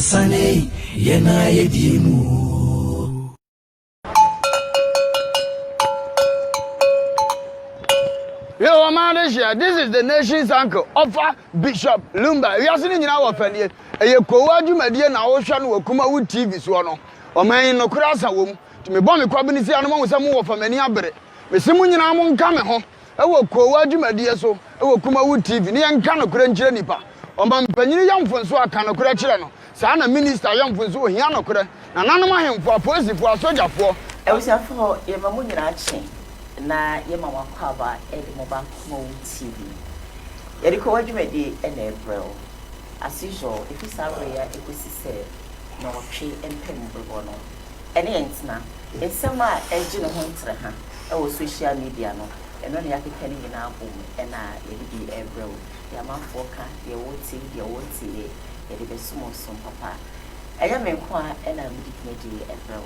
Ansane yena yedimu. Yo, Malaysia, this is the nation's uncle, Wofa Bishop Lumba. We are sitting in our family. A Koowaa Jumadia na Ocean wo Kumawood TV so no. O man no krasa wom. To me bomb kwabini si anoma wo samu wo famani abere. Me simu nyina mo nka me ho. E wo Koowaa Jumadia so, e wo Kumawood TV. Ni enka no kura nkyere nipa. O man panyini yamfo so aka no kura kyere no. Sa na minister yamfo so ohia no kura. Na nanom ahemfo apolisiefo asojafo. E wo safo ye mamu nyina ache. Na yema wakwaba edi moba Kumawood TV. Yeriko wadwumadi ene April. As usual, if you saw ya ekosise na wotwe empem bebo no. Ene entina. Ensema eji no ho ntre ha. E wo social media no. Eno ne yakekani nyina abom ena yedi April. Ya manfo ka ye woti yedi besumo som papa. Eya menko a ena medi April.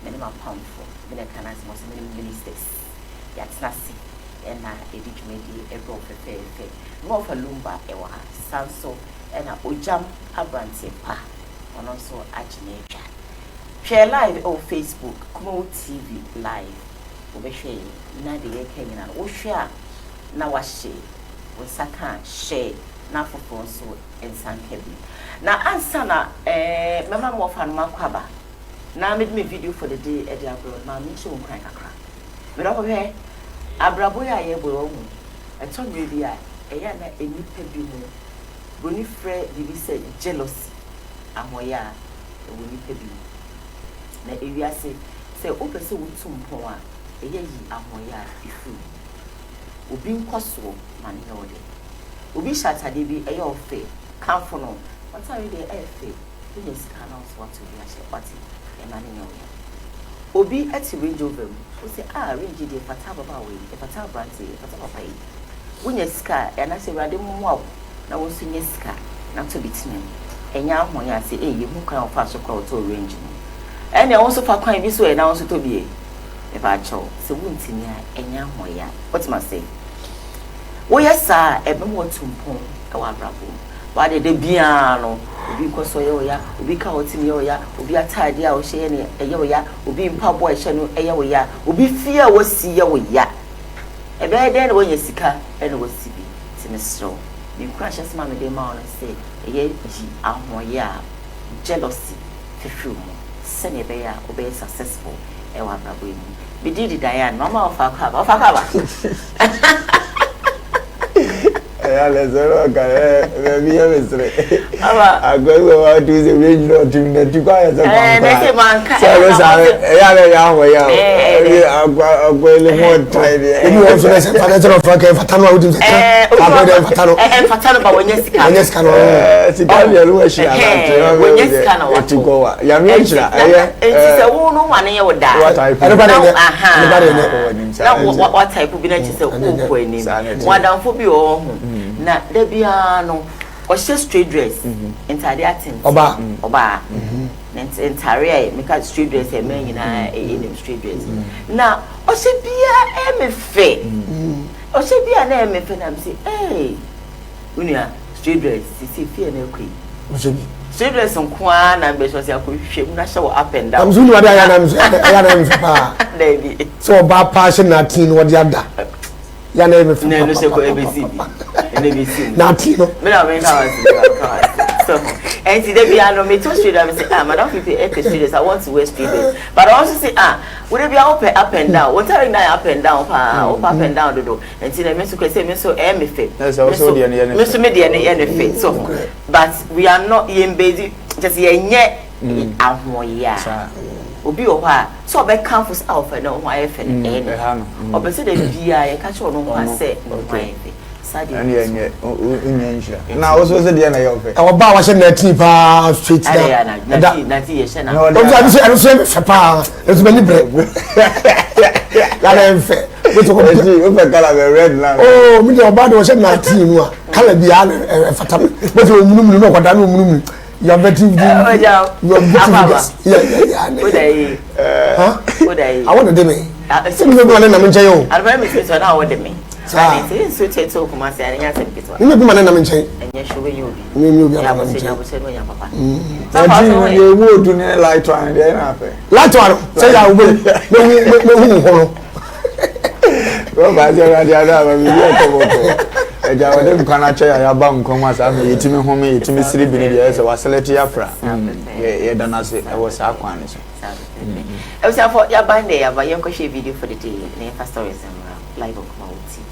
Mene mapamfo. Mene kanasi mo se mene ministers. Yatsnasi ena edijumedi ebo fefe Wofa lumba ewa sanso ena Ogyam abrantie pa ono so agineja share live on Facebook Kumawood TV live obehwe na de yeke nyina wo hwe na wahye wo saka share na fofo so ensankebi na ansa na mama Wofa no makwaba na made me video for the day e dey abroad ma me show nkran kakra me do hwe abrabo ya ye bo omu eto nwe a eya na enipa bi mu boni frɛ bibi sɛ jealousy ahoya e woni pa bi na ewiase sɛ opese wotum pon a eya yi ahoya ifu obi nkoso man he ode obi shatade bi eya ofe kanfo no wata we dey efe we just cannot what to be ashe party e man ne oya obi ati range over we say range dey fata baba we e fata branti e fata papa yi wunya ska e na se rade mo na wo so nya ska na to bitinem enya ahoya se ye hu kan ofa so kwa to range no ene wo so fa kwan bi so e na wo so to bi e ba cho se wuntini a enya ahoya what must say wo yesa e be mo tumpon e wa brabo wa de bia no obi koso ye oya obi ka otimi ye oya obi atade a o hye ne eye oya obi mpabo a hye no eye oya obi fie a wosi ye oya e be de na wo nyesika e na wosi bi tinesro bi crash asma me de ma on say eye ji ahoya jealousy fefu mo se ne be ya obi successful e wa brabo yi bi di Diane mama ofa kwaba ya le zero ka me ya mesre aba agwe wa do se range no team na ti kwa ya se kwa na se manka ya le ya ho ya agwe le mo tai de ni wo so se financial of ka fata no awudi fata no ba wonya sika no sika ya lu wa shi ala wonya sika no ti Koowaa ya me chira enti se wo no wane ye woda anybody na what type bi na chi se wo ko ani wadamfo bi o na da bia no o she straight dress entire atin oba na entire make a straight dress e men nyina e straight dress na o she bia e me fe o she bia na e me fe na me say unia straight dress si fe na ekui o she bi straight dress nko na be so se akohwehwem na hye wo up and down amzu nu ada ya na me pa David so ba passion na tin wo dia da ya na me na no se ko ebesibi na tino me na me ka so and see they be no me to straight I say madam people straight I want to wear straight but I also say would they be up and down what are na up and down up and down do and see me so say me so me fit me so me dey na fit so but we are not in basic just yenye ahoya obi o ha so be campus alpha na o ha efe obese de bia ye ka che o no ha se o ha efe sadi enye unyenhira na wo so se de na ye ofe e wo ba wa she na tin pa straight na ti ye she na o so me fe pa e so be libre ya na efe we to ko o fe kala be red na oh mi de o ba de wo she na tin nu a kala bia na fata we to munumunu no kwada no munumunu you are betting yeah I want to do me. Some people are not mentioning you. I remember me so now what me. Sa so teto kuma se anya se pito. Ni kuma na menchen. Enye showe yobi. Ni obi ya na bo menchen. se no ya papa. Ati ye wo du ne light one dey na pe. Light one. Say ya wo me hu ho. Ro ba je ra dia da ba mi ye ko bo to. Eja wo dem kana che ya ba nkom asa me yetimi ho me yetimi siri bi ne dia se wa select ya fra. Ye dana se e wo sa kwan so. I was for ya bande ya ba yen ko share video for the day ne pastor is live on Kumawood TV.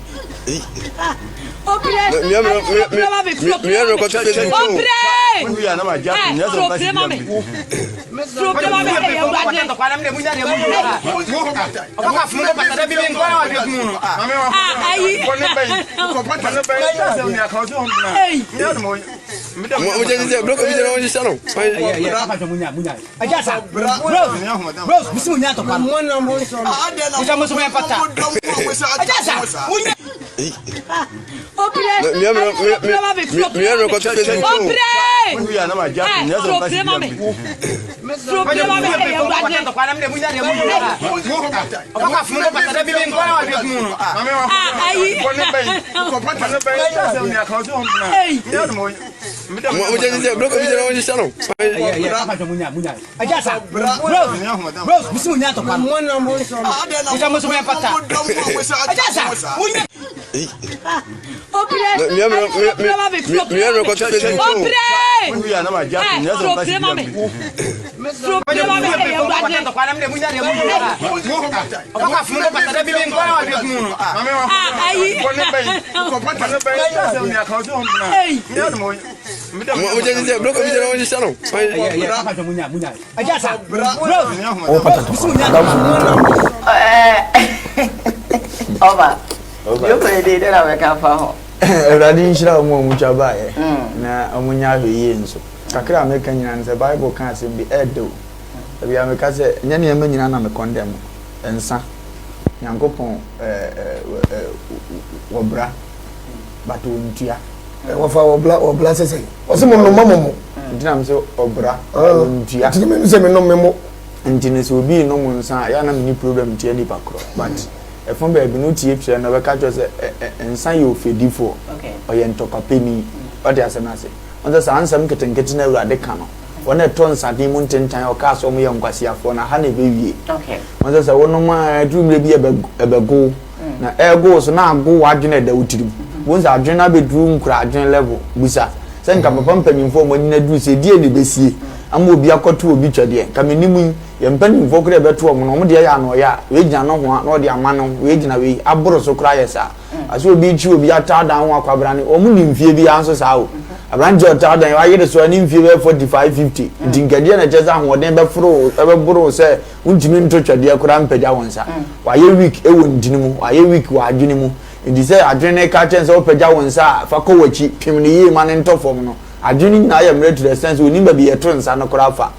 You play the day I can for. Radin shira mo mu chaba ye. Na omunya hwe nso. Kakra America nyina nse Bible kan se bi edo. Ebi America se nya ne ma nyina na me condemn. Ensa. Nyankopon wobra. Bato ntua. Wofa wobla sese. Ose mo no mamomo. Ntina me se obra ntua. Ntina me se me no memo. Ntina se obi no mo nsa ya na me ni problem tie ni pakro. But efon be bi no tie pye na be ka cho se ensa ye ofedifo. Okay. Oye ntokapeni. Odi asena se. Onza sa ansam ketenketi na awurade ka no. Wona to nsade mu ntentan o ka so mo ye nkwasiafo na ha na be wie. Okay. Onza sa wono ma adumre bi ebego. Na ego so na ago wadwene da utirim. Wonza adwene na bedru nkura adwene level busa. Se nka papa mpanyimfo mo nyina duru se die ne besie. Ama obi akoto obi twade. Ka menimu ye mpanyimfo kura beto mo no mo de ya no ya. We gina no ho na ode ama no. We gina we aboro so kura yesa. Aso obi chi obi atada ho akwabra ne o mu nimfie bi anso sa o. Abranjo atada wa yede so ani mfie be 45 50. Ndinkade na cheza ho den be furo be boro se untimi nto twade kura mpagya wonsa. Wa ye week e wo ndinimu, wa ye week wa adwenimu. Ndi se adwene ka chen se opagya wonsa fa ko wachi pimni yi ma ne ntofom no. Adwene na ya mre to the sense oni ba bi eto nsa no kura fa.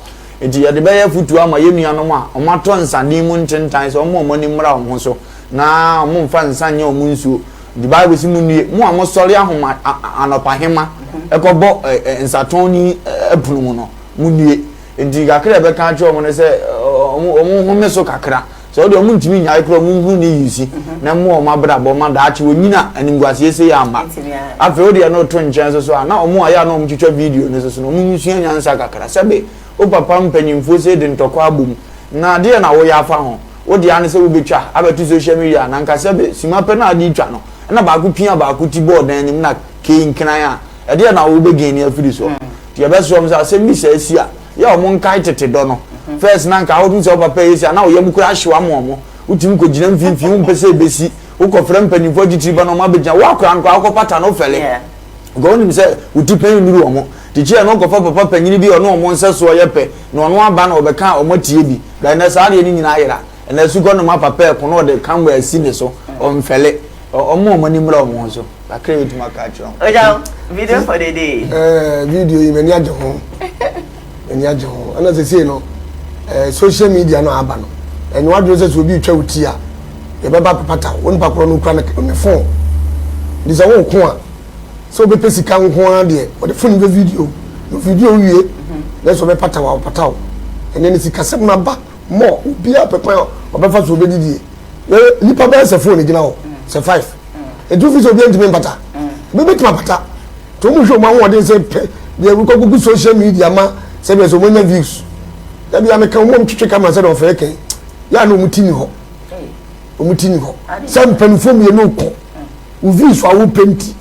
Enti ya de be ya futu ama ye nuanom a o ma to nsa ni mu ntentan se o mo ni mra o ho so na mo mfa nsa nya o mu nsuo. The Bible si mu nue mo a mo sori ahoma anopahema ekobo nsaton ni epunu mu no mu nue. Enti kakra be ka cho mo ne se o mo me so kakra so de o mu ntimi nya ikro mu hu ni yusi na mo o mabra bo ma da achi onyina animguase ese ya ama afi o de no to nchen so na o mo aya no mo twitwa video ne so no mo nsu anya nsa kakra sebe o papa mpanyimfo se de ntokwa abum na de na wo ya fa ho o de ane se wo betwa abatu social media na nka sebe simape na adi twa no na ba ku pia ba ku ti board na nim na kenkran a de na wo be gani afiri so ti be so mo se mi se asi a ya o mo nkai tete do no first na nka wo nso papa yesi na wo yem kura hyewa mo utim ko gina mfimfim wo pese besi wo ko fra mpanimfo gitiri ba no ma begina wo akora nko akopata no fele go nim se utipen nuru wo mo ti je no ko fa papa panyini bi ono mo nse so yepe na ono aba na obeka omatie bi ga na sa de ni nyina ayira na su go no ma papa e ko no de camera asi ne so o mfele omo mo ni mra mo so ba create ma ka chiro Ogyam video for the day video yi meni aje ho ana se say no social media no aba no enu wadro se so bi twa uti a e baba pata won pa kro no kra na phone dis a won ko a so be pesi kan ko a de o de phone be video no video wie na so be pata wa pata o ene ni sika se ma ba mo obi a pepa o be fa so be didi nipa ba se phone gina o se 5 edu fi so bi ntimi mpata be betima pata to mu hwe mo anwode se pe de ko gugu social media ma se be so mo nya views da bi ameka mo mtwetwe camera se do fa eken ya no mutini ho omutini ho se mpanifo mu ye no ko u views wa wo penti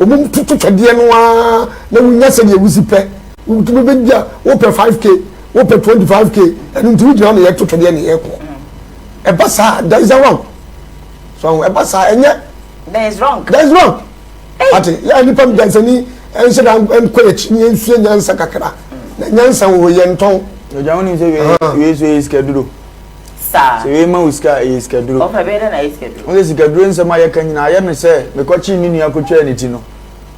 omum tututwede no a na wunya se de wusi pe wo tu be bia wo pe 5k wo pe 25k enu nti wudi na ye tututwede ne ye ko e basa that is wrong so e basa enye that is wrong ati ya ni pam dansani en se dan en kwech ni ensu nyansa kakra na nyansa wo ye nton Ogyam ni se we so is keduro sa se we ma uska is keduro of be na is keduro o se keduro nsema ye kanyina ye me se me kwachi ni nua kotwa ni ti no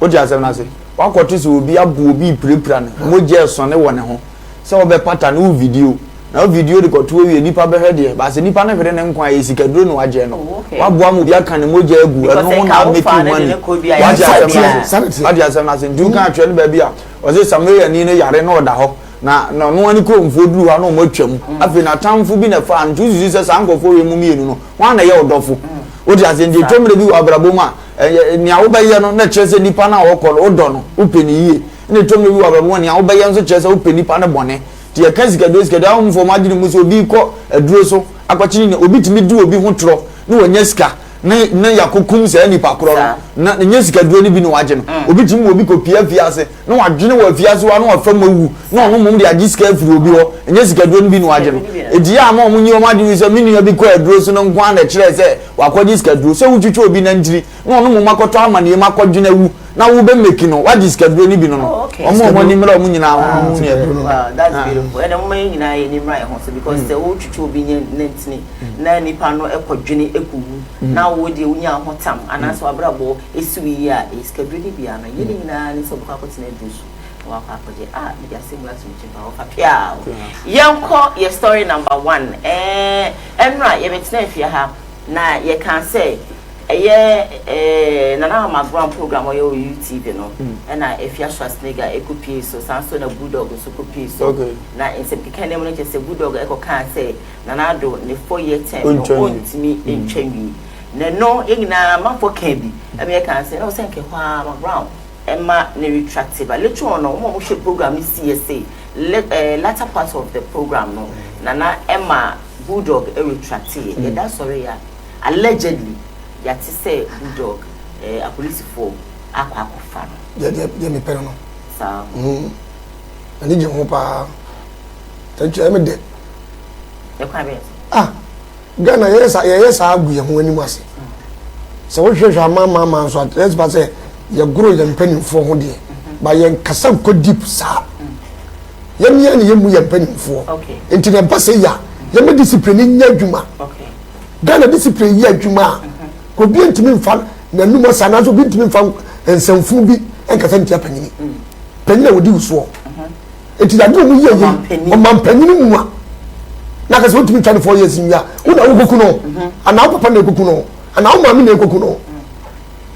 o di asem na se wakoto se obi abu obi prepra ne mo je so ne wo ne ho se wo be pattern wo video na video de koto we nipa be hede ba se nipa na hede ne nkwa ye sikaduro no waje no waboa mu bia kan mo je agu no ho na make money waje asem na se ndu kan atwe ne ba bia o se samuel ni ne yare no da ho na no ani ko mfo duru ha no mo twam afi na tamfo bi na fa ntu zizi se sankofo we mu mienu no wan na ye odofo o di ase ndi twemre bi wa brabo ma ni a wo ba ye no na kyerese nipa na wo kɔ odo no wo peni yie ni twemre bi wa brabo ni a wo ba ye nso kyerese wo peni pa na bone ti ya kan sika da mfo ma gidi mu so obi kɔ aduro so akɔkyi ni obi timi du obi ho tro ni wo nya sika na yakokum se nipa kro no na nya sika duro ni bi no waje no obi timi obi ko pia fiase na wadwene wa fiase wa na wa fam awu na ono mum de agi sika afiri obi ho nya sika duro ni bi no waje no edi ya ma omunyi o ma de so mini obi kɔ aduro so no nkwa na kyerɛ se wakɔji sika duro so wutwitwa obi na njiri na ono mum akɔtɔ amane ma kɔdwene awu na wo be meki no waji sika duro ni bi no no omo ni mra omu nyina ho ne that's beautiful and omo nyina ye ni mra ho so because the wutwitwa obi ntini na nipa no ekɔdwene ekuwu na wo de unya ho tam anaso abrabo esiwi ya sika duro ni bia no ye ni nyina ni so bukwa kotina dusu wa kwa koje me dia simula so mchipa wa pia yenko your story number 1 enra ye betina afia ha na ye kan say nana ma grand program oyo YouTube no na efia Schwarzenegger ekopie so sanso na bulldog so kopie so na inse pikane mo no chese bulldog eko kan say nana do ne 4-year term no ontimi entwenwi na no yina mafo kan bi e kan say no senke kwa ma ground emma ne retractable later on mo she program CSA latter part of the program no nana emma bulldog retracted that sorry ya allegedly yati say bulldog a police for akwa ya me pere no sa ani je ho pa tantu e me de e kwa be Ghana yesa agu ye ho anim ase se wo hwehwe mama so let's say ye grow ye mpanimfo ho de ba ye nkasa ko deep sa ye mia ne ye mu ye mpanimfo okay enti ne ba se ya ye me discipline nya adwuma okay Ghana discipline ya adwuma ko bi ntimi mfa na numo sana so bi ntimi mfa ensamfu bi enkasa ntia panyini panyina wodi uso enti da do mu ye o man panyini mu a na ka so ntimi 24 years nya una wo goku no ana papa na goku no ana wo mami na goku no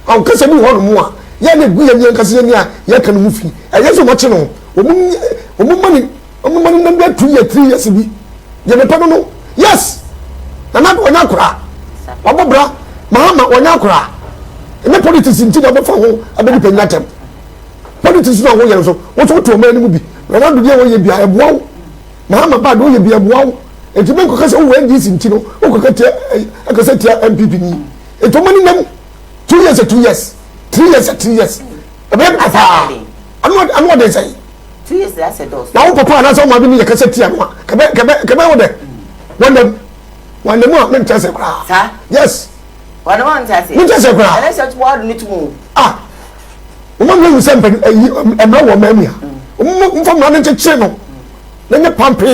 an kasa bi ho no mu a ye na gu ye nyen kasa ni a ye kan mu fi eye so mo che no o mu mani na bi 2 years 3 years bi ye me pa no yes na na onya kura obobra mama onya kura ene politics nti na bofa ho abedi penyatem politics na ho ye so wo so to ma ni mu bi na na do ye wo ye bia eboa mama ba do ye bia eboa enti ben ko kase wo NDC nti no wo ko kate akase tia MPP ni eto mani nam 2 years 2 years 3 years 3 years ebe afa anu de say 2 years that's a dose na wo papa na so ma bi ni akase tia no kebe wo de wande mo me ntase kra sa yes wande mo ntase ntase kra and such word need to move o mo me sempe emra wo mamia o mo mfam na ncheche no na nye pampe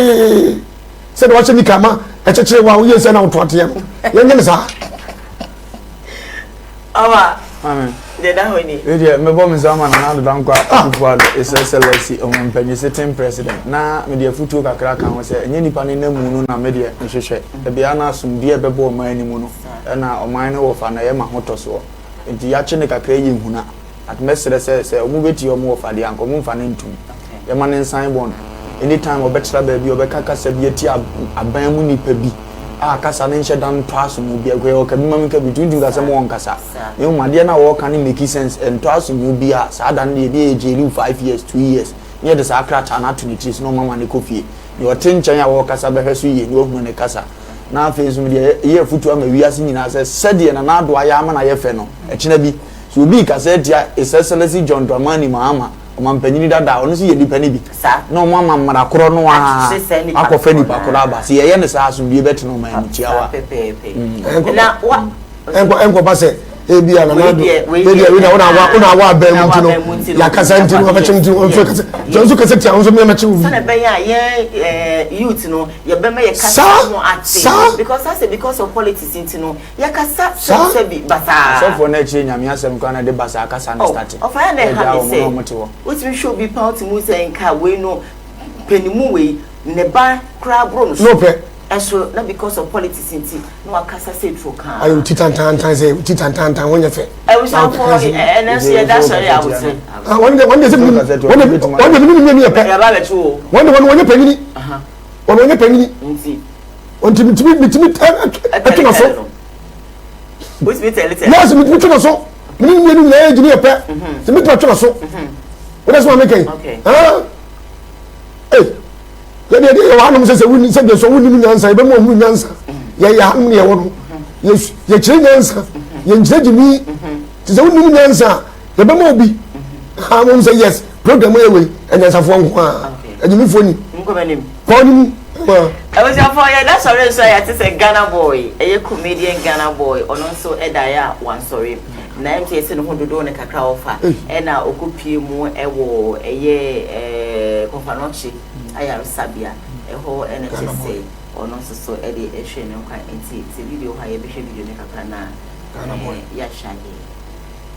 se do wa chemi kama echeche wa wo yese na wo toate no ye nye sa awa amen de da ho ni e me bo me sama na do dan kwa kufa SSLC o mo mpanyi sitting president na me de futu kakra kan ho se enye nipa ne na mu no na me de nhwehwe e bia na asum bia bebo o man ni mu no na o man ne Wofa na ye ma hotoso enti ya che ne kakra yi huna at mesere se o mu beti o mu Wofa de anko mu mfa ne ntum ye ma ne nsan bon anytime o betra ba bi o be kaka se bi eti aban mu nipa bi kasa ne nhyɛ dan twaso mu bi akɔ o ka bi mam ka bi tuntum kasa mo on kasa me ma de na wo ka ne make sense and twaso mu bi a saa dan ne bi e jeli 5 years 2 years ne de saa kracha na to ne tris no mama ne kofie ne o tenchen ya wo kasa be hweso ye ne ohunu ne kasa na afezu de ye futu ama wiase nyina se sede na na do aya ama na ye fe no e kina bi so obi kasa dia Excellency John Dramani Mahama omampanyini dada ono si ye nipa ne bi na o mama mara koro no a akɔfa nipa koro aba se ye ne saa so bi beto no man chiawa na wa enko ba se ebia na na do ebia una wa ba mu tino ya kasa ntino ba chim tino onso kasa jonso kasa tia onso me ma chi sana ben ya ye youth no ye be me ye kasa no ate because of politics ntino ye kasa so bi basa so for na chi nyame asem kwa na de basa kasa na start o fa na ha me say what we show be part mu say nka we no penimu we ne ba kra bro no pe so not because of politics no akasa say true kan ayo titantan say titantan won ye fe I was out for and then say that's sorry I would say one day say me ye pe ya ba le true one ye panyini one ye panyini nti on timi atuna so what's me tell it yes me tuna so me na ye gini ye pe se me tuna so what is one making okay hey ye wa no se wuni se de so wuni nyansa e be mo mu nyansa ye ya hanu ye wono ye chire nyansa ye njire jimi ti se wuni nyansa ye be mo bi ha mo say yes program ye we enyansa fo nko a ejimi fo ni nko benim ko ni I was your for you that's sorry so ya say Ghana boy a comedian Ghana boy ono so edaya one sorry na MTS no hododo ne kakra ofa e na okopie mu e wo eye konfanochi ayaro sabia ho NHS ono so e de ehwe ne kwa enti se video ha ye behwe video ne kakra na ya shage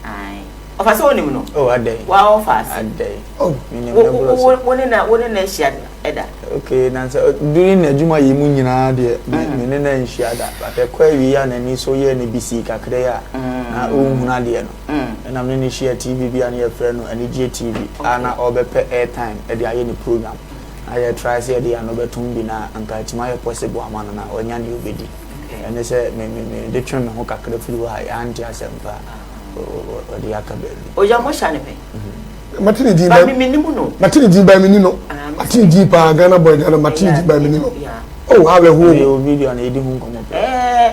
ai ofa so onim no adai wa ofa adai woni na shia eda okay na so during na juma yi mu nyina de me na nhia da but ekwa wi ya na ni so ye ne bisi kakra ya na ohuna de no na me ne share TV bia na ye frɛ no anigye TV ana obepe airtime e de aye ni program I try say the anobetum bi na anka tima possible amana na onya ne obedi ene se me de twem ho kakra firi wa ya anti asempa o de akabe Ogyam mo sha ne pe matini di ba mi nimu no matini di ba mi ni no matini di pa Ghana boy Ghana matini di ba mi ni no oh how we hold video na edi hu nkomo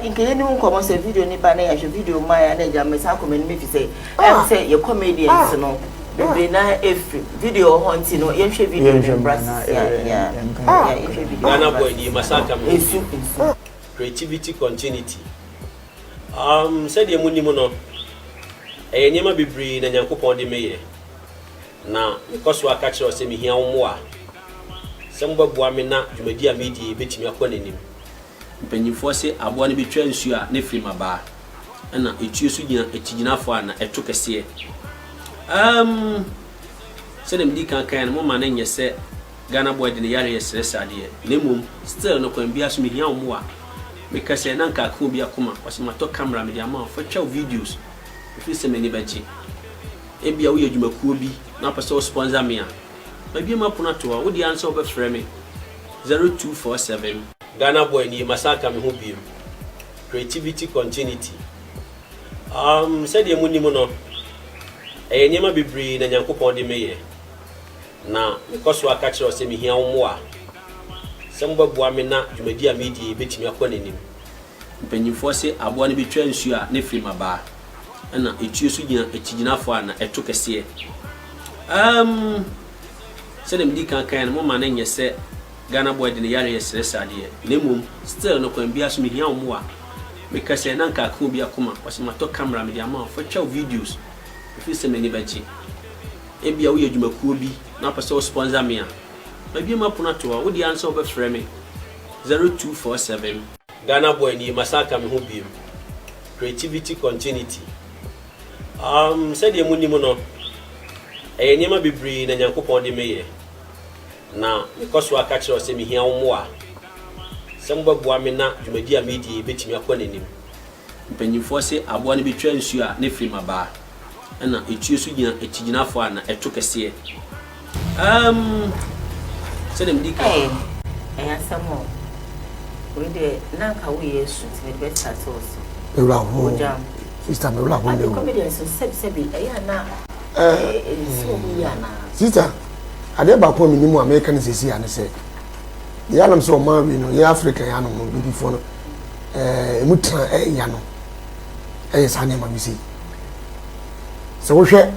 inkele ni nkomo se video ni ba na ya video ma ya na jam me sa ko me ni fi say say your comedians no be na if video hunting no ye hwe video in Brazil yeah Ghana boy di masaka me creativity continuity said ye munni mu no nyema bibri na nyankopon de meye na because wa ka kire o se me hia wo mo a se mo baboa me na dwumadi a media betimi akọ nanim mpanyimfo se aboa ne betwa nsu a ne film aba na etuo su gina etiginafo a na eto kese se dem di kan mo ma na nye se Ghana boy de ne yare yesresa de lemom still no kwan bia so me hia wo mo a me kase na nka ko bia koma o se mato camera me dia ma fa twa videos if se me ni baji ebia wo yadwumakuo bi na pese sponsor me a ba bia ma pona to a wo di answer obe frɛ me 0247 Ghana boy ni masaka me ho biem creativity continuity said ye munni mu no nyema bibri na nyankopon de meye na because wa ka kire o se me hia wo mo a se mo baboa me na dwumadi a media betimi akọ nanim mpanyimfo se aboa ne betwa nsu a ne film aba na etuo su gina etiginafo a na eto kese se dem di kan mo ma na nye se Ghana boy de ne yare yesresa de lemom still no kwan bia so me hia wo mo a me kase na nka ko bia koma o se mato camera me dia ma fa twa videos if se me ni baji ebia wo yadwumakuo bi na pese sponsor me a ba bia ma pona to a wo di answer obe frɛ me 0247 Ghana boy ni masaka me ho biem creativity continuity said ye munni mu no nyema bibri na nyankopon de meye na because wa ka kire o se me hia wo mo a se mo baboa me na dwumadi a media betimi akọ nanim mpanyimfo se aboa ne betwa nsu a ne film aba na etuo su gina etiginafo a na eto kese se dem di ka samo we de nanka we yesu ti be start also ewura ho Ogyam sister me ewura ho and the ne comedian so sebi na so mu ya na sister ade ba ko minimum American sesi ya ne se ya nam so ma we no ya Africa ya no before no emu tra ya no sa ne ma mi si so wo hwe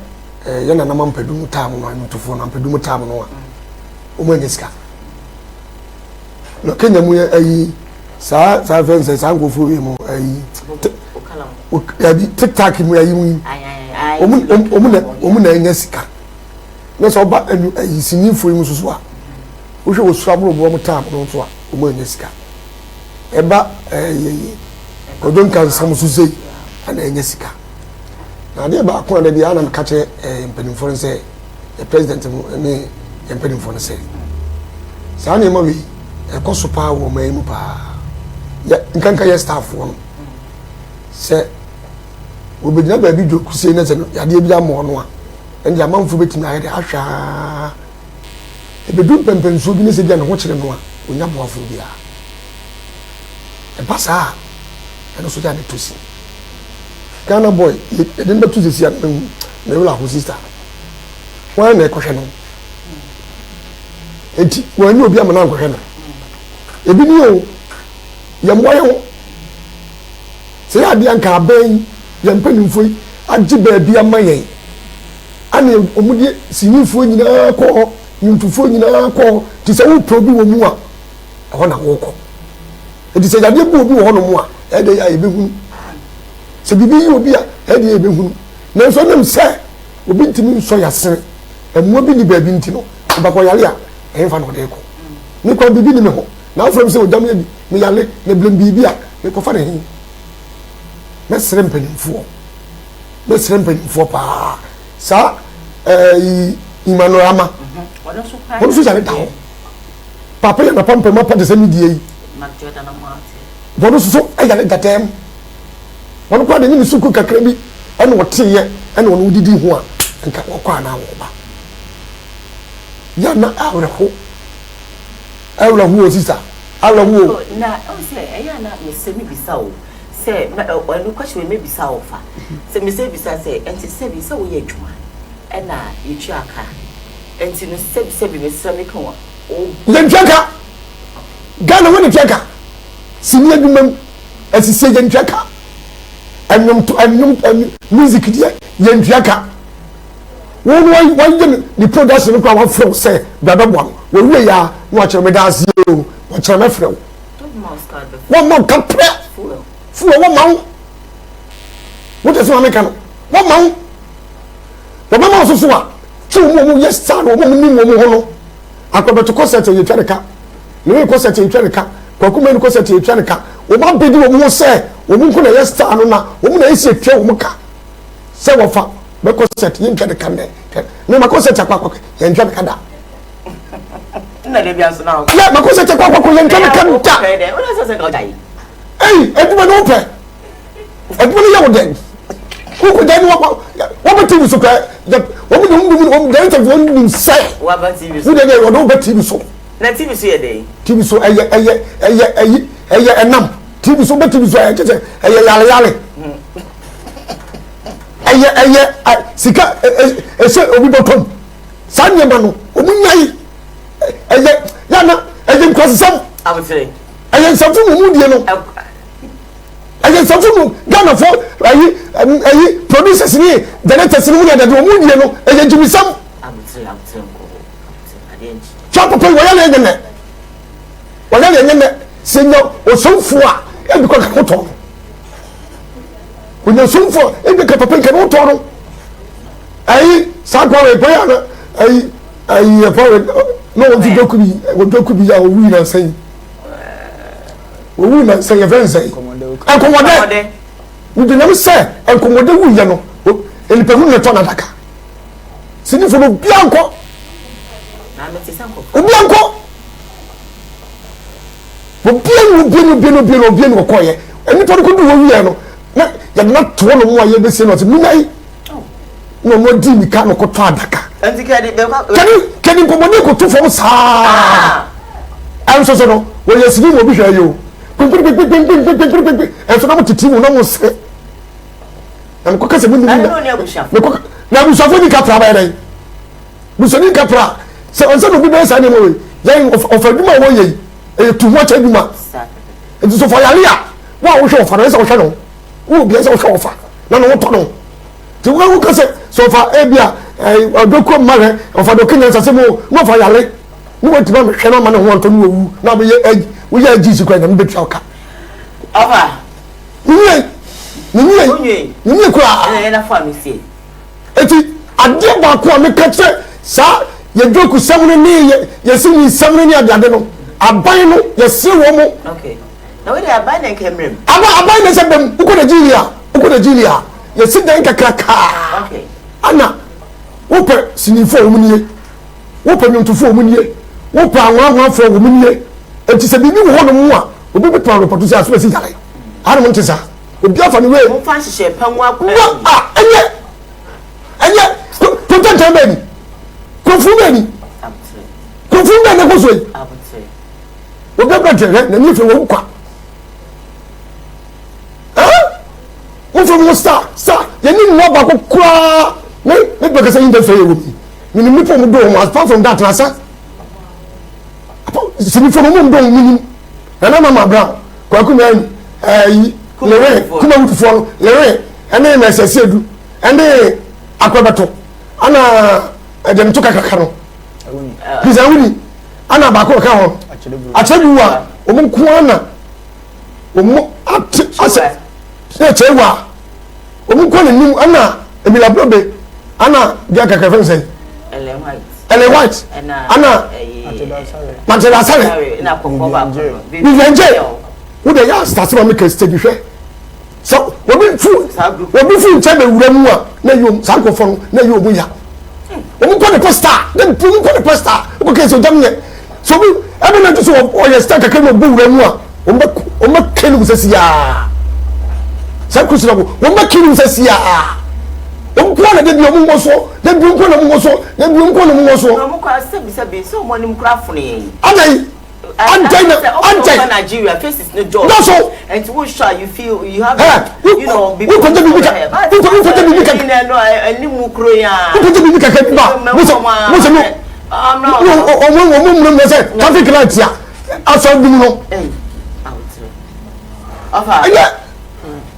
ya na nam mpadu tam no amutufo na mpadu tam no a o mo nyeska no Kenya mu ayi sa fence sa ngofo we mu ayi ya bi TikTok mu ayi mu omu na enya sika na so ba ayi sinifo mu susu a wo hwe wo suabro bo mu tam no so a o mo enya sika eba odon kan sam susei ana enya sika na de ba ko na de ana ka che mpanimfo nse president mu ne mpanimfo nse sa na ma wi ekoso pa wo mai mu pa ya nkanka ya staff wo se wo be na ba bi do kusie na se no ya de bi amo no a ndi amanfo beti na ya de ahwa e be du pempenso bi ne se dia no ho kire no a onya boafo bia e passa e no so dia ne tosi Ghana boy e den betu se sia na wala ho sister wa na e kohwe no enti wa ni obi amana kohwe no ebi ni o ye mboye se ya dia nka ben ye mpanimfo agi ba bia mayen ane omudi sinifo nyina ko nyintufo nyina ko ti se wo probi wo mu a ho na wo ko e ti se ya de bu obi wo ho no mu a e de ya ebehu se bibi yi obi a e de ebehu na so nem se obi ntimi so ya sere e mu obi ni ba bi nti no ba ko yale a e fa no de ko ni ko bibi ni me ho na from se Ogyam bi me yale na blem bibi a me ko fa ne hin me sere mpanimfo pa sa Imanorama wọ́n sọ jàre dáwọ́ papa yẹn na pampa ma pa de sẹ́mi die yi wọ́n sọ ẹ̀yàrá dàtẹ́m wọ́n kọ́ adé ní sukuu kakra bi ẹni wọ́n ti yẹ ẹni wọ́n didi ho a nka wọ́n kọ́ àná wọ́n ba yà na awura hu o sisa awura hu o. na ọ sẹ ẹyà na mi sẹ mi bisa o sẹ ẹnu kọ́sì wẹ̀ mi bisa o fa sẹ mi sẹ bisa sẹ ẹ ti sẹ bi sẹ o yẹ adwuma ẹ na yẹ tu aka. Enti no sebi me sami kan wa yentwaka Ghana woni twaka sini adwumam asisi yentwaka annum music dia yentwaka won ni production ko wa from say baba bo we we ya no akere me dance o wa kere me frɛ won mo ka pre fu won ma wo te so America no won ma wo mama so a tu mo yes stand mo ni mo ho no akobeto concert ye twereka le concert ye twereka kokuma ni concert ye twereka o ba bedi wo mo se wo mo ko na yes stand na wo mo na esi etwe wo mo ka se wo fa be concert ye twereka ne ma concert akwa ye twereka da na le bia so na ya ma concert akwa ye twereka da o na se ga dai eduma no pe eduma no ya wo den ko dan wo be TV so ka wo mu dan ta won say wa ba TV so wo de wo be TV so na TV so ye dey TV so eye enam TV so be TV so eye yale eye sika ese obi botom sanye ma no omunyai eye yana eye nkwasam abutre eye nsafu mu die no eye nsafu mu Ghana for ayi producers ni directors ni mu na de mu die no eye jimisam abutre ko adenji chapa pe wala le nyene senyo osomfo a e bi ko ka to kunya somfo e bi ka papa ka no to no ayi sakwa we pe ya ayi e pa no wo dokubi ya o wi na sen o wi na sen ya fen sen akomode we dem say akomode wu ya no ele pe hu ne to na daka sini fo bianko na me ti sanko bianko obienu koye eni to ko du wo wi no na ya na to no mo aye be se no se munai no mo di mi ka no ko to adaka enti ka di be kani ko mo ni ko to fo sa am so no wo ye sini mo bi hwa yo and so now to team no say and ko kase mu ni na bushafo ni kapra ba dai busoni kapra se onse no bi be sa ni mo yen of aduma wo ye e tu ho cha aduma e so for yale a wa wo hwe ofa no se wo hwe no wo bi se wo hwe ofa na no wo to no ti wo kase so fa e bia odoko mare ofa do kenya se mo no for yale ni wo ti ba me hwe no ma no ho to no wu na be ye wo ya ji su kwa na me betua ka ofa Nini kura na fa mi se eti ade ba ko me kache sa ye joku semne ni ye sini semne ni ade no aban no ye se wo mo okay na we dey aban na kemrem aban na se bem uko Nigeria ye si dan kakraka okay ana wo pe sinifo wo munye wo pe nyuntufo wo munye wo pe anwa fo wo munye eti se bibi wo no mu a obi beto report se aso si yare ana mo ntesa obi afa ni we mo fa hihye panwa kwa enye potenta beni kofu beni na koso yi obi beto na ni fe wo kwa wo fe mo star ye ni no ba ko kwa me be kase yin da fe ye wo mi ni po mo do mo apart from that rasa sini fo mo do mi na mama brown kwa ku me lere Kumawood fo lere ene na sese du ene akwabato ana dem to kakaka no biza wuni ana ba ko ka ho achedu wa omo ku ana omo ase se chewa omo ko ni nim ana emila blobe ana dia kakaka fense Ellen White ana Matela Sare na kokko ba ko Vivianje wo de ya start ma make stage hwe so obi fu nche be wura mu a na yom sankofo no na yom mu ya omu ko ne poster na pu ko ne poster ko ke so jam ne so bi ebe na so o ye start ka no bu wura mu a o ma kelu sesi ya sa ku sira ko o ma kelu sesi ya o ko na de bi o mu ngoso de bi ko na mu ngoso de bi ko na mu ngoso no mo kwa sebi so mo ni mu kra fune anai Nigeria faces no job. That's all. And to which you feel you have, you know, people. Who can you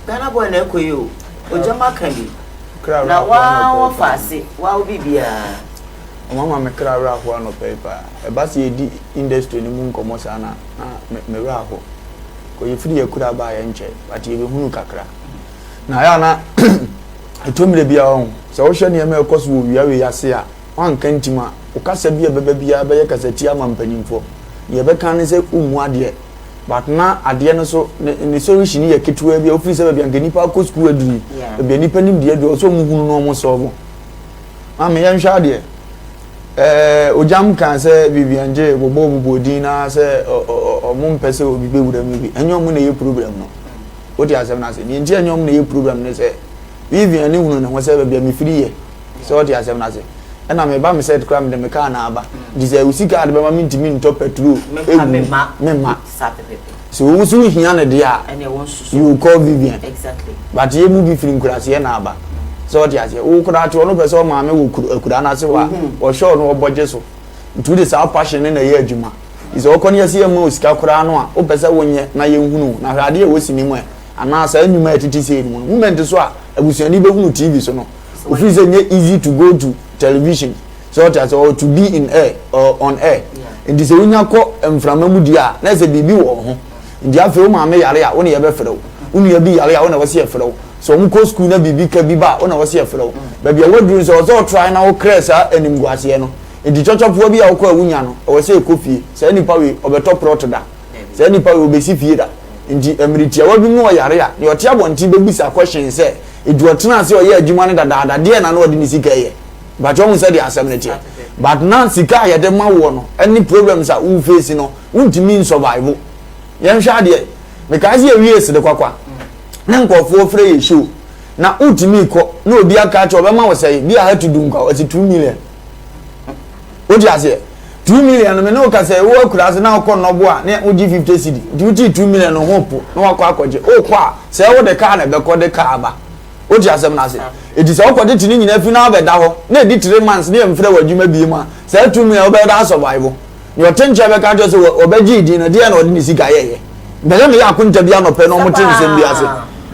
Ghana boy na koyo. Ogyam kandi. Na wa fase, wa bibia. Mama me kra ra ho no paper e ba se edi industry ni mu nkomo sa na me ra ho ko ye firi ye kura ba ye nche but ye be hunu kakra na ya na etomire bia ho se wo hwe ne me ekoso wo wiawe yase a wan kantima o kasa bia beba bia be ye kasa ti ama mpanimfo ye be kan ne se umu ade but na ade no so ne solution ye ketuwa bia ofiri se bia ngenipa ko school aduri bia nipa nim de adu so mu hunu no mo so bo ame ye nhwa ade Ogyam kan se Vivianje bobo bobodi na se omum pese obi be wura mi bi enyom na ye problem no odi asem na se ni nti enyom na ye problem ne se Vivian ni hunu na ho se bia mi firi ye se odi asem na se na me ba me said kram de me ka na aba di se usika de be ma mi ntimi nto petrol me ma so wo su hia na de a you call Vivian exactly but ye mu bi firi nkurase na aba so dia je wo kura to no pese o ma me wo kura na se wa o show no oboje so ntu de sa passion na ye adwuma is o kono yesi ma osika kura no a o pese wonye na ye hunu na hwade e wosini mu ana sa anwuma etiti se ni mu moment so a abusuani be hunu TV so no o fi se nye easy to go to television so that or to be in air or on air ndi se wonya ko emframa mu dia na se bibi wo ho ndi afa o ma me yare a wo ne ye be frew unu ye bi yare a wo na wo se frew so mu ko school na bibi ka bi ba ona wo se frew ba bia waduru so so try na wo cresa anim guase no ndi chochopo bi a wo ko awunya no wo se ekofie se nipa we obeto prot da se nipa we obesi fie da ndi emiriti a wabi mu wo yare a ne ote abonti be bisa question se eduotena se o ye adwuma ne dada de na no odi ni sika ye but won say the assemblity but now sika ya de ma wo no any problems a wo face no untimi survive yen hwa de because ye wies de kwakwa na nkofo frɛ ye show na untimi ko na obi aka cha obema wo say bi a ha to do nka o 2 million odi ase 2 2 million me no ka say wo kura se na okọ no bo a na uji 50 cedi duty 2 million no hope no akọ akọje o kwa say wo de car na be ko de car ba o ji asem na se e di say okọ de tini nyina fi na be da ho na di 3 months na em frɛ wadwuma bi ma say 2 million o be da survive your tension be ka just obeji di na dia na odi ni sika yeye bele me akunta bia no pe no mo tin sem bia se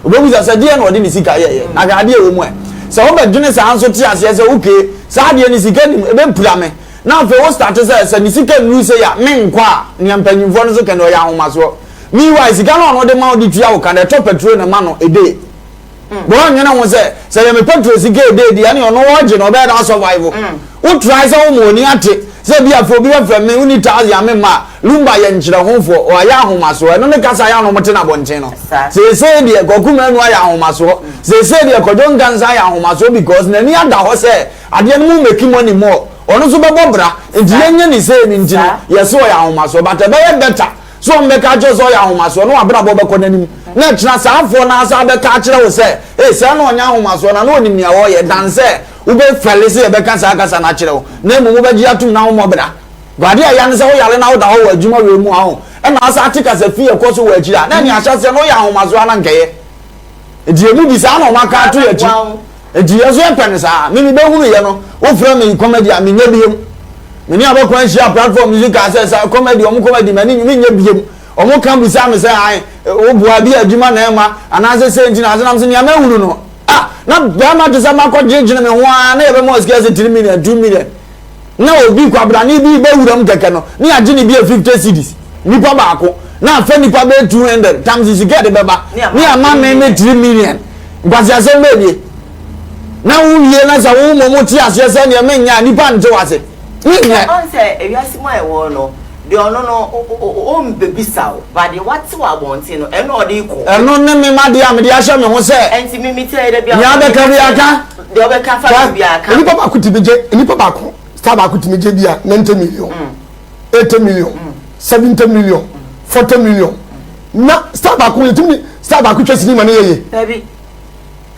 obewu say dia na odi ni sika yeye agade e wo mu e say wo be dwene sa anso ti ase say okay sa dia ni sika ni e be mpura me na fe wo start say ni sika nu say ya me nkwa ni ampanyimfo no so kan o ya ahomaso mi wa sika no de ma odi tua wo kan de top petrol na ma no ede bo nyana wo say ya me petrol sika ede dia ni ono wo je no be da survive wo try say wo mo ni ate say bia fo bi wa me uni ta ya me ma lumba ye nkyira honfo o ya ahomaso e no ne kasa ya no mote na bonten no say de kokuma nu ya ahomaso say de kojon ganza ya ahomaso because na ni ada ho say ade no mu make money more ono so bebo bra enti yenye ni say ni ntino yeso ya ahomaso but be better so mbeka jo so ya ahomaso no abra bo be konanim na kyina saafo na asa be ka kire wo say say na onya ahomaso na no onim ya wo ye dan say ube fele say be ka sa kasa na kire wo na mu be gi atum na wo mo bra gwade ya ne say wo yale na wo da wo adwuma we mu aho e na asa atika sa fie ko so wo akira na ni ahya say no ya ahomaso na nkeye edi emu bi sa na o maka to ya chi edi yeso e pen sa me be hunu ye no wo fra me comedy a me nya biem me ni abakwan share platform music access comedy o mu comedy me ni nya biem o mu kan bi sa me say ai wo bua bi adwuma na ema ana say ntina azanam se ni ama hunu no na ba ma to say makọ jinjin me ho na ye be mo scarce 3 million 2 million na obi kwabra ni bi be wuram keke no ni age ni bi 50 cedis nipa ba ako na fa nipa be 200 times is get beba ni ama me 3 million gbasi asem be bi na wuye na sa wo mo ti ase se ne me nya nipa nte wase ni nya on say ewiase mo e wo no de ono no o mbebisa o ba de what wa bonti no e no de ko e no ne me ma de am de ahye me ho se enti mi tell de bia ya be ka bi aka de o be ka fa bi aka nipa ba ko tibeje nipa ba ko star ba ko timeje bia 90 million 80 million 70 million 40 million na star ba ko yetumi star ba ko twesi ni ma ne yeye baby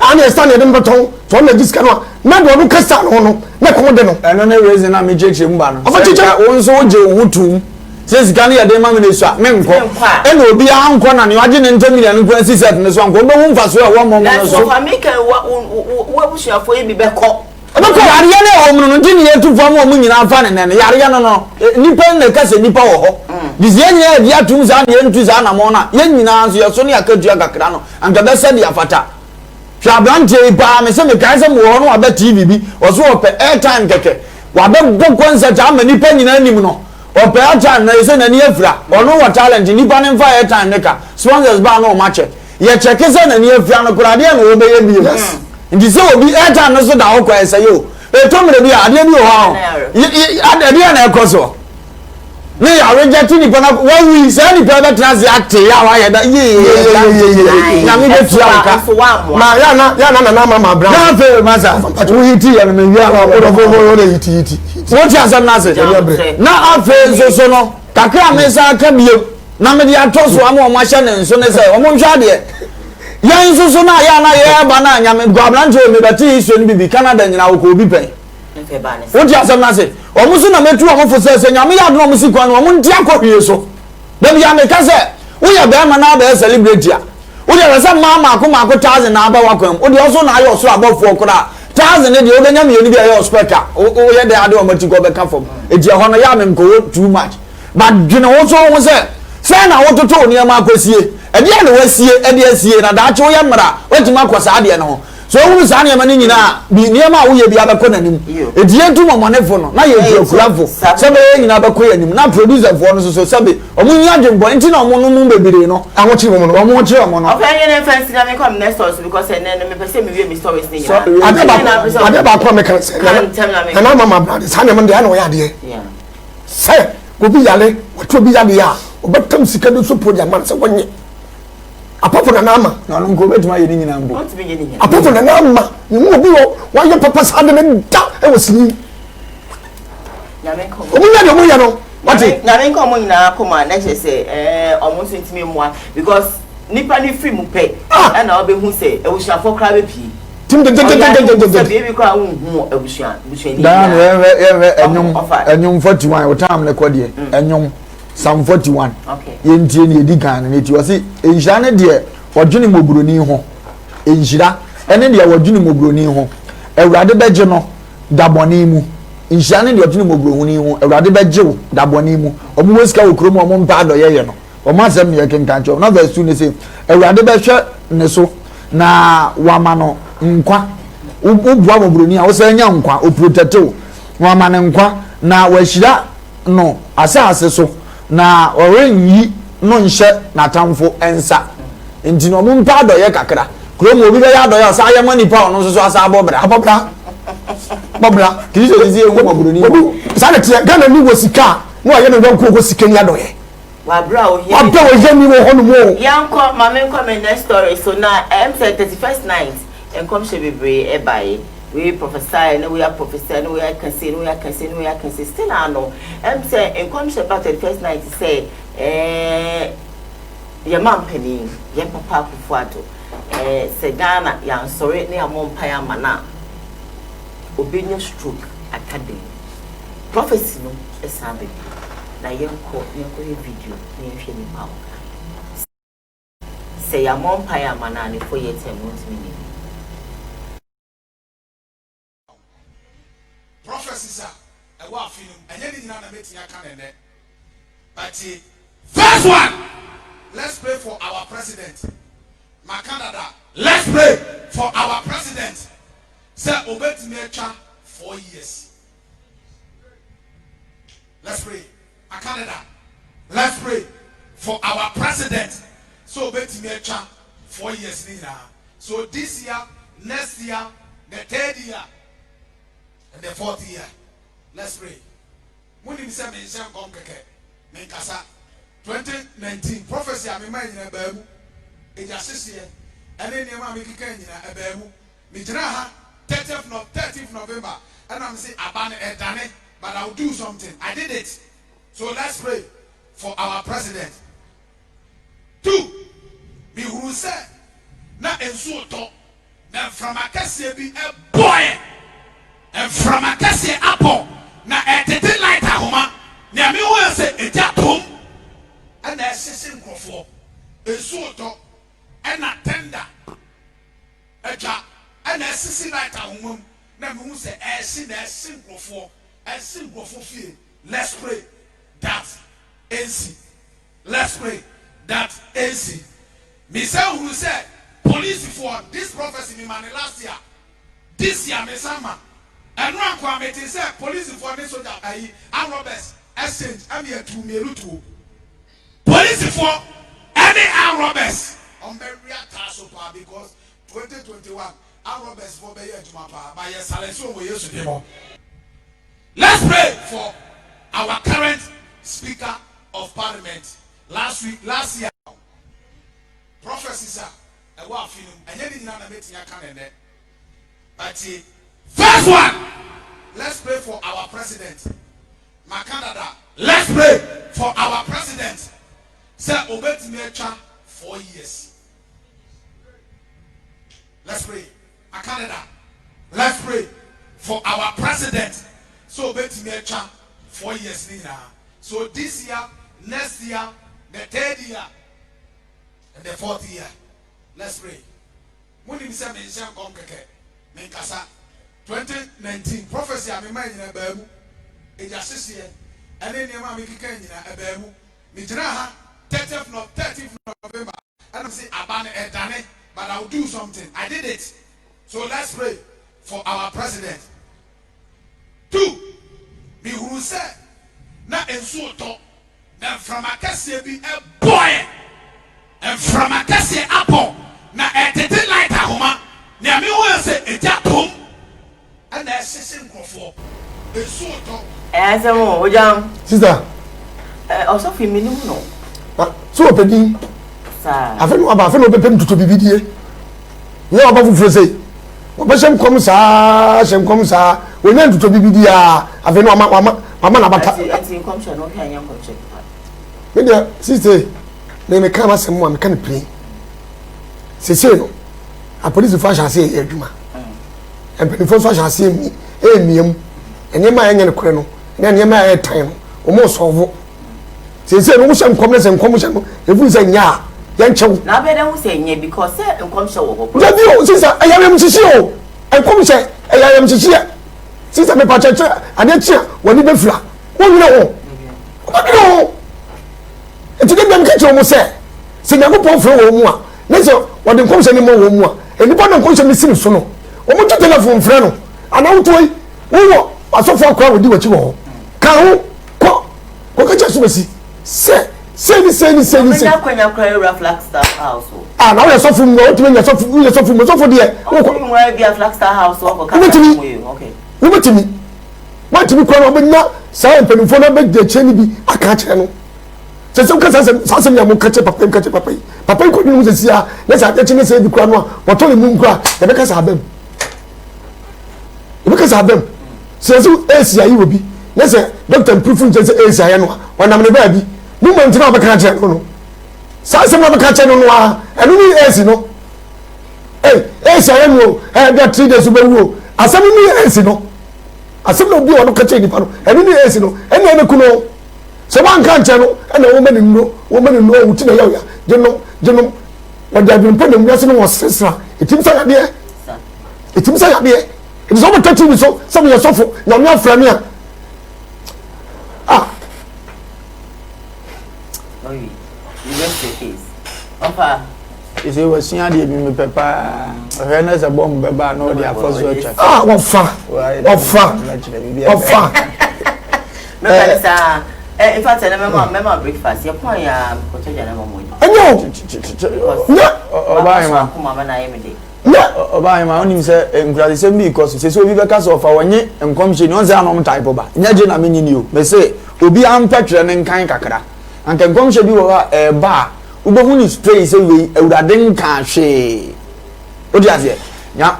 ana stand dem beton so na diska no na do no kasa no no na ko de no eno na reason na me cheche mba no o nso oje ohutum se sika na yede ma me ne so me nko e na obi anko na ne waje ne 10 million nko ansi set ne so anko be hu mfa so e wo mo no so fa me kan wo busuafo yi bi be ko ko yare ne o mu no ntini yetu fo mo nyina afa ne ne yare no no nipa na kasa nipa wo ho dizie nya dia tum za na yentu za na mo na yen nyina anso ye so ne akadua kakra no anka be se dia fata Shabrante ba me se me kan se mo ho no aba TV bi o so ope airtime keke wa be go concert am ni pa nyina anim no ope airtime na se na ni afira ono wa talent ni pa ne mfa airtime ne ka sponsors ba no ma che ye check se na ni afira no kura de na wo be ye bi ndi se obi airtime no so da ho kwa ese yo e to mre bi ade bi o ha ade bi na e koso ne ya reject ni pa na wa wi se ni pa be trans ate ya wa ye da ye na mi be tia ka ma ya na mama bra na fe masa wo hiti ya me wi ala o na hiti wo ti asam na se na afe so no kakra me sa ka biem na me dia to so am o ma hye ne so ne se o mo hwa de yan so na ya na ye ba na nya me gwabranche me beti so ni bibi Canada nyina wo ko obi pen wo ti asam na se o mu so na metu o mo fo se nya me ya do mo si kwan o mo ntia akɔhwie so da bi ya me ka se wo ya ba ma na ba celebrate a wo de rasa mama ko 1000 na aba wakwam wo de so na ayo so abofo kora 1000 ne de o benya me ni bi ayo speaker o ye de ade o mati go be ka fom eji ho no ya me ko too much but dwene wo so wo se na wo toto ni ma akosie e de na wasie e de asie na da che wo ya mra watima akosa ade no so wo sa na mani nyina bi niema wo ye bi abekọ nanim edie ntu momonefo no na ye kurafo sebe nyina abekọ yanim na producer fo no so sebe omunyi adwembo enti na omo no mu bebire no ahochi mo no omo chi omo no okay you fancy na me come next us because me pese me we stories ni ya ade ba ko me kan se na mama brother sa na me de na wo ya de se go bi yale wo to bi yale ya obetam sika do so program man se wonye apapọ na nama na no ko betuma ye ni nyina mbo apapọ na nama ni mo bi wo wa ye papa sa de me da e wo sini ya me ko o mu ya de mo ya no wati na me ko mo nyina akoma na che se o mo so ntimi moa because nipa ni free mu pe na obe hu se e wo shafo kra be pi tim baby kwa hu abusuan ni dan enyum 41 o time le kode enyum Psalm 41 yentie ne edi kan ne ti wose enhira ne de odwene mobroni ho enhira ene de odwene mobroni ho awurade beje no daboni mu enhira ne de odwene mobroni ho awurade beje wo daboni mu omo wosika okrom omo mpa do yeye no omo asem ne kenkan cho na verse 2 ne say awurade behwe ne so na wama no nkwa ubua mobroni a wo se nya nkwa o protecto wama ne nkwa na wahira no asase so na orenyi no nhye na tamfo ensa enti no mumpa adoye kakra kromo obi be ya adoye asa ayema nipa ono so asa abobra kiji dizi enwo maburoni sa na tie Ghana ni wosika no aye no donko go sika ni adoye wa bra o here wa o je mi wo hono mo yanko mama nko me next story so na M31st night enkom she bebre e bae we prophesy and we are prophesying we are can say still no say in come about the first night say your mom penny your papa kufuato say Ghana ya sorry ne amon pa ya mana obedient stroke academy prophecy no esabe na yenko video ne hwe ni pa say your mom pa ya mana ne for yet months prophecies are a war film, and then in another meeting I can end. But first one, let's pray for our president. My Canada, let's pray for our president. Sir, obey nature 4 years. Let's pray. My Canada, let's pray for our president. So obey nature 4 years. So this year, next year, the third year. And the 4th year, let's pray. When you say me, say come keke, me kasa. 2019 prophecy am mind in a babu. E just year, and then you me keke in a babu. Me jina ha 30th November, and I'm say abane edane, but I'll do something. I did it. So let's pray for our president. 2, me who say na ensuoto, na from a kase bi a boy. And from a cassie apple, now at the light at home, near me will say a japum, and a sissing for a sort of and a tender, a jap, and a sissing light at home. Now we will say a single for fear. Let's pray that AC. Let's pray that AC. Mister who said police for this prophecy in Mani last year. This year, Miss Sama. And one Kwame A said police for this soldier and robbers exchange I'm here to Melutu. Police for any armed robbers on very tasopa because 2021 armed robbers for Bayer to Mapa by a salation we used to do. Let's pray for our current Speaker of Parliament. Last year prophecies are a war film and then in another meeting I can end it. But first one, let's pray for our president. My Canada, let's pray for our president. Sir, obey nature 4 years. Let's pray. My Canada, let's pray for our president. So obey nature 4 years. So this year, next year, the 3rd year, and the 4th year. Let's pray. When you say me, come me kasa. 2019 prophecy am mind in a babu e just here and then you am kika in a babu me jira ha 30th November and I'm say abane edane but I'll do something. I did it. So let's pray for our president. 2, me who said na ensuoto na from a kase bi a boy and from a kase apple na etete light ahoma na me who say e japum and a sissing for a sort of as a Ogyam sister also for minimum no so opening sir I feel about no pepem to bibidie you are about to say what shem come sa we need to bibidie I feel no mama na bata anti come show no kan yan come check me there sister me come asem mo me kan play say no a police fashion say adwuma empenifo so ahase mi emiem enema ya nyene kore no na enema ya tan o mo solve se no wo hye nkom na se nkom hye no efu se nya ya nchew na be dem say nya because say nkom hye wo go ya bi o sisa ayam chichi o nkom hye ayam chichi sisa me pa cheche ade chia woni be fura woni na wo o enti de bem ka che mo se nyakopon fura wo mu a ne se wodi nkom hye ni mo wo mu a enipa no nkom hye ni sim so no o mo tu telephone fura no ana wo toy wo asofo akwa wodi wachi wo ka ho ko ka che so besi se Nya kwanya kwa Flagstaff House. Ah, now you're suffering. What you mean? You're suffering. So for the. Where be a Flagstaff House? Okay. What to me? What to me? Kwa obe na sa empenu fo na be de cheni bi aka kire no. Se se ka sa ya mo ka che papa papa. Papa ko ni mo se sia, na sa ta cheni se bi kwa no, wo to le mu nkura, e be ka sa abem. E be ka sa abem. Se se esi ayi obi. Na se doctor proof nche se esi ayi no, wa nam ne ba bi. Moment na be ka che no. Sa se na be ka che no a, enu ni esi no. Esi ayi no, that 3 days be wo. Asem ni esi no. Asem no bi o no ka che ni pa no. Enu ni esi no. Enu na ku no. Se wan kan che no, ena wo mani no wuti na yaw ya. Jenom wada bi mpa na mwase no wosesra. Etim sa ya de. Etim sa ya de. It is over 30 minutes so some your sofo na me afra me a. Ah. Oh, you rest your case. Opa. Ise wo sia de bi me pepa. Ohe na se bom beba na o de afoso acha. Ah, Wofa. Me pare sa in fact na mema breakfast ye pon ya ko cheja na momo. Enyo. Na oba kuma na ye me de. Na oba ma onim se nkura se bi because se obi be ka so fa wonye enkomhye ni on se anom type ba nya je na menyi ni o me se obi ampatwere ne nkan kakra anka enkomhye bi wo ba ubohu ni stray se we awurade nka hwe odi ase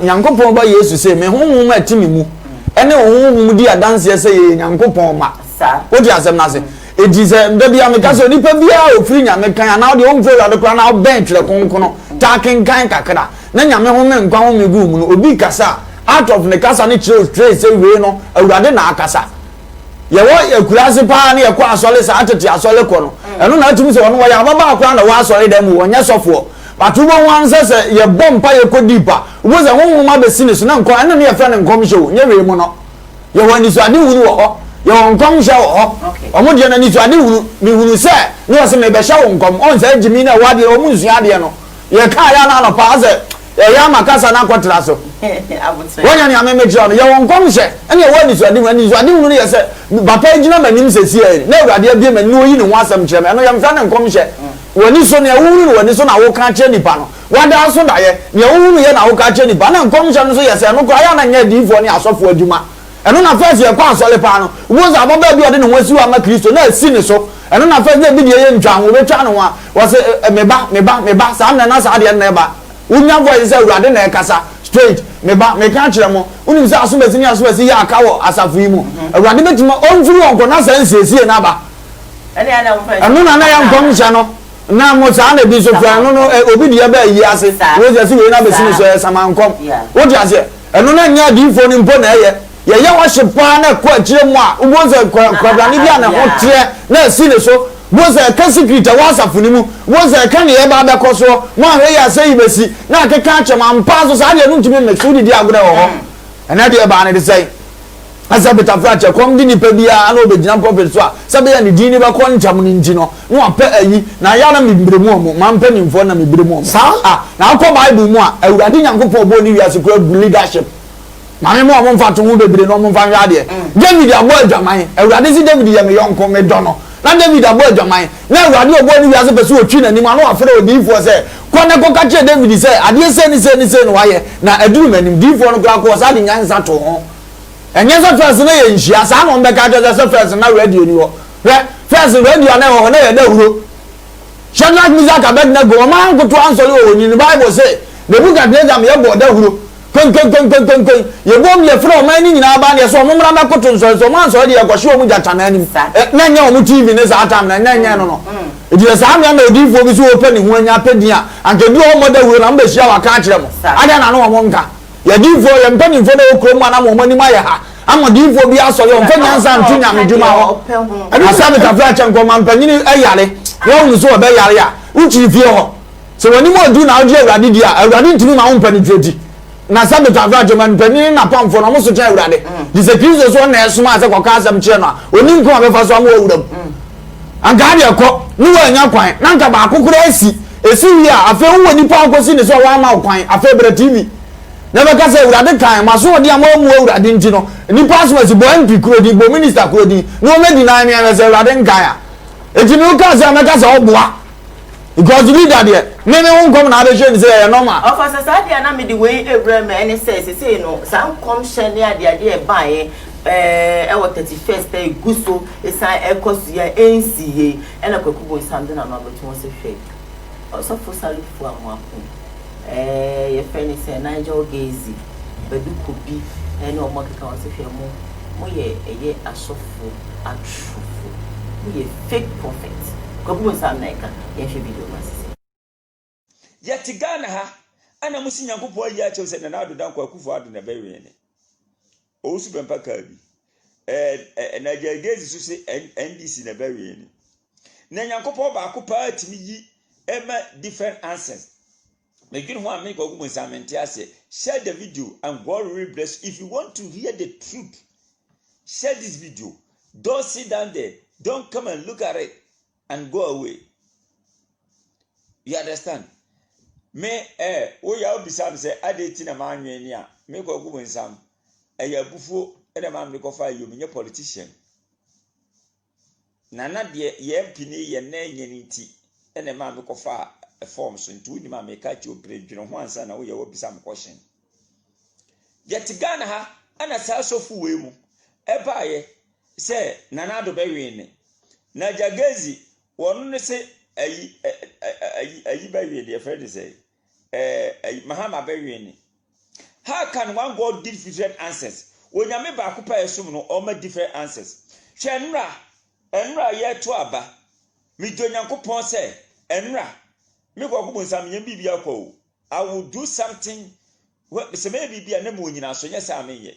nyankopon ba yesu se me honhom ma timi mu ene honhom di adanse se ye nyankopon ma sa odi asem na se edi se ndabi ameka so nipa bia ofiri nyame kan na odi o mfo awurade kra na bench le konkono taken kan kakra na nyame ho me nkwa ho me gu mu no obi kasa out of the kasa ni chiro straight say we no awurade na akasa ye wo ekurase pa na ye kwa asole sa atete asole ko no eno na atumi se wono ya baba akwa na wa asole dem wonya sofo batubo wan se ye bompa ye kodipa wo se honhom ma be sine so na nko eno ne ye fra ne nkom hye nye we mu no ye wani so ade wuru wo ho ye won nkom hye wo ho omo de na ni so ade wuru mi wuru se ne wo se me be hye wo nkom on se jimi na wade o mu nsu ade no ye ka ya na no pa se ya makasa na kwatira so wonya ni amemejira no ye won komhye ene ye wani so ade wunu ye se papa ejina manim sesi e na awurade abie mani oyi ne ho asem kire me eno ye mfa ne komhye wani so ne wunu ne wani so na wo ka kire nipa no wada so da ye ne wunu ye na wo ka kire nipa na komhye no so ye se no kwa ya na nya difo ne asofo adwuma eno na first ye kwa asole pa no wo za baba bi ode ne ho asiwa ma Kristo na asi ne so eno na first ye bi de ye ntwa ho betwa no wa wo se meba sa na sa de na ba unya voice say urade na ekasa straight me ka kire mo unim say asomasi ya aka wo asafu yi mu urade betuma onfuru onko na sansesie na ba ene ana mo fa anu na ya nkom hye no na mo sa na bi so fra no obi de ba yi ase wo je si we na be sini so samankom wo di ase anu na nya di fo ni mpo na ye wa hyepa na kwa kire mu a ubo ze kwa ni bia na ho tre na sini so boze ka secret wasafu ni mu boze ka ne ye ba be koso mo ahwe ya sei besi na akeka achema mpa so sa de no ntumi me so di agure wo ho ena de ba ne de sei asa beta fracha kom di nipa bia na obegina prophet so a sabe ya ne di ni ba ko ncham ni nti no no apa ayi na ya na mebire mu mo mampa ni mfo na mebire mu sa na akọ bible mu a awurade nyankopon bo ni wiase ko leadership mame mo mo mfa to ho bebire no mo mfa hwa de David abo adwaman awurade si David ya me yonko me do no na David abo adwaman na awurade obo ni wiase pese otwi na nim anu afere odifo se ko na ko kache David se ade se ni no waye na aduru manim difo no kra ko sa de nyansa to ho enyansa first na ye nhia sa no mbe ka je se first na radio ni ho first radio na ho na ye da huro Shadrach Meshach Abednego man ko to answer o ni Bible say Nebukadnezar me ye bo da huro kon ye bom ye fro man ni nyina ba ne so mo mra ma koto so man so de ye kwhye o mu jatana ani na nya o mu TV ne za atam na nya no e di sa am ya na odifo bi so open ni ho anya pedian anke bi o mo da huro na mbe hia wa ka kire mo ada na no mo nka ya difo ya mpani mfo na okro mu ana mo mani ma ya ha ama difo bi aso yo mfa nyansa ntu nya medwuma ho asa me tafra chenko man panyini ayare wo nu so be yare ya uchi fie ho so wani mo du na oje awrade dia awrade ntimi ma wo penetrate na sabe tafra chenko panyini na pamfo na mo so chen awrade disekizo so na esuma ase kwa kasam che no oni nko abefa so am awuram anka de ko ni wa nya kwan na nka ba akokora esi wi a afa wo nipa akosi ne so wa ma kwan afa bra tv never ka say urade kan maso de amamu urade nti no nipa asoma si bo MP kuro di bo minister kuro di no me di na me say urade nkan a enti no ka say ameka say oboa because leader there me won come na be shey say normal of us say na me di wey every me any say no some come share near there e buy e what 31st e guso e say e cost ya NCA e na kwakubo something na no beto say fake so for salute for amako your friend is a Nigel Gazy, but you could be any more accounts if you're more ye a softful, a truthful, we a fake prophet. Come some like a video must yet Ghana, and I'm seeing a good boy yet, and I do not quite in a very end. Also, Bempa Kirby, and Nigel Gazy to say, and this in a very end. Nanyakopo Bakupa to me, Emma different answers. Make it one make a woman share the video and God will bless. If you want to hear the truth, share this video. Don't sit down there. Don't come and look at it and go away. You understand? Me we are beside say I did in a man near make a woman some a buffo and a man make of fire you mean your politician. Nana dear ye penny ye nay yenity and a man make of fire. A form so into the man may catch your brain, you know, once and away will be some question. Yet Ghana ha, and a sash of Fuemu, a buyer, say, Nanado Berry. Najagazi, one say, a berry, dear friend say, a Mahama Berry. How can one God give different answers? When you make occupy a summon or make different answers. Chenra, Enra yet to Abba, me don't yanko say, Enra. I will do something. So maybe be a name when you are so yes, I mean.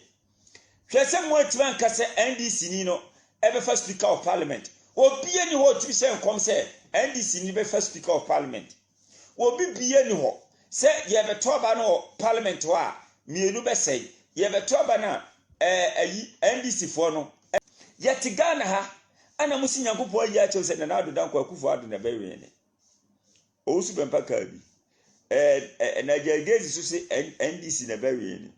Some more to NDC Nino, ever first Speaker of Parliament. Will be any word to say and come say NDC never first Speaker of Parliament. Will be any word. Say you have a Tobano Parliament to me, no best say you have a Tobana NDC for no. Yet Ghana ha, and I'm seeing a good boy yet, and now do not go for in a very end. Also, Bempa Kirby, and Nigel Gazy to say NDC in a very end.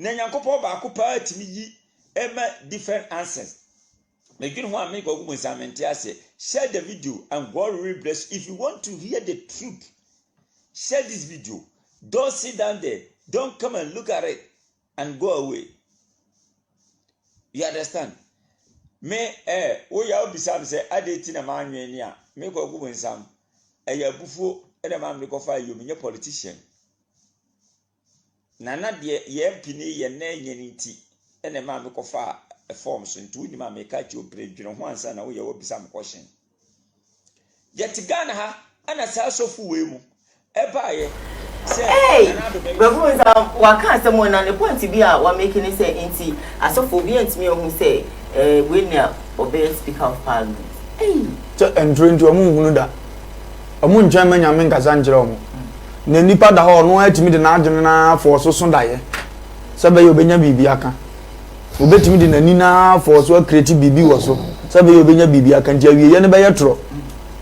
Nanyakopo Bakupa to me, Emma different answers. Make it one make a woman say, share the video and God will bless. If you want to hear the truth, share this video. Don't sit down there. Don't come and look at it and go away. You understand? Me, we are beside say, I did in a man near, make a woman some. A buffo and a man make of fire you mean your politician. Nana dear ye penny ye nay yenity and a man make of fire a form so into the man may catch your brain, you know, once and away will be some question. Yet Ghana ha and a sash of Fuemu, a buyer. Hey, what can't someone on the point to be out while making it say inti as of forbids me who say, when obey Speaker of Parliament. Hey, and drink to a moon that. A moon chairman, I mean, Casanjero. Nipa da ho no atimi de na adwene na for so so dae sabe yo benya bibi aka obetimi de nani na for so create bibi wo so sabe yo benya bibi aka ntia wie ye ne be yetro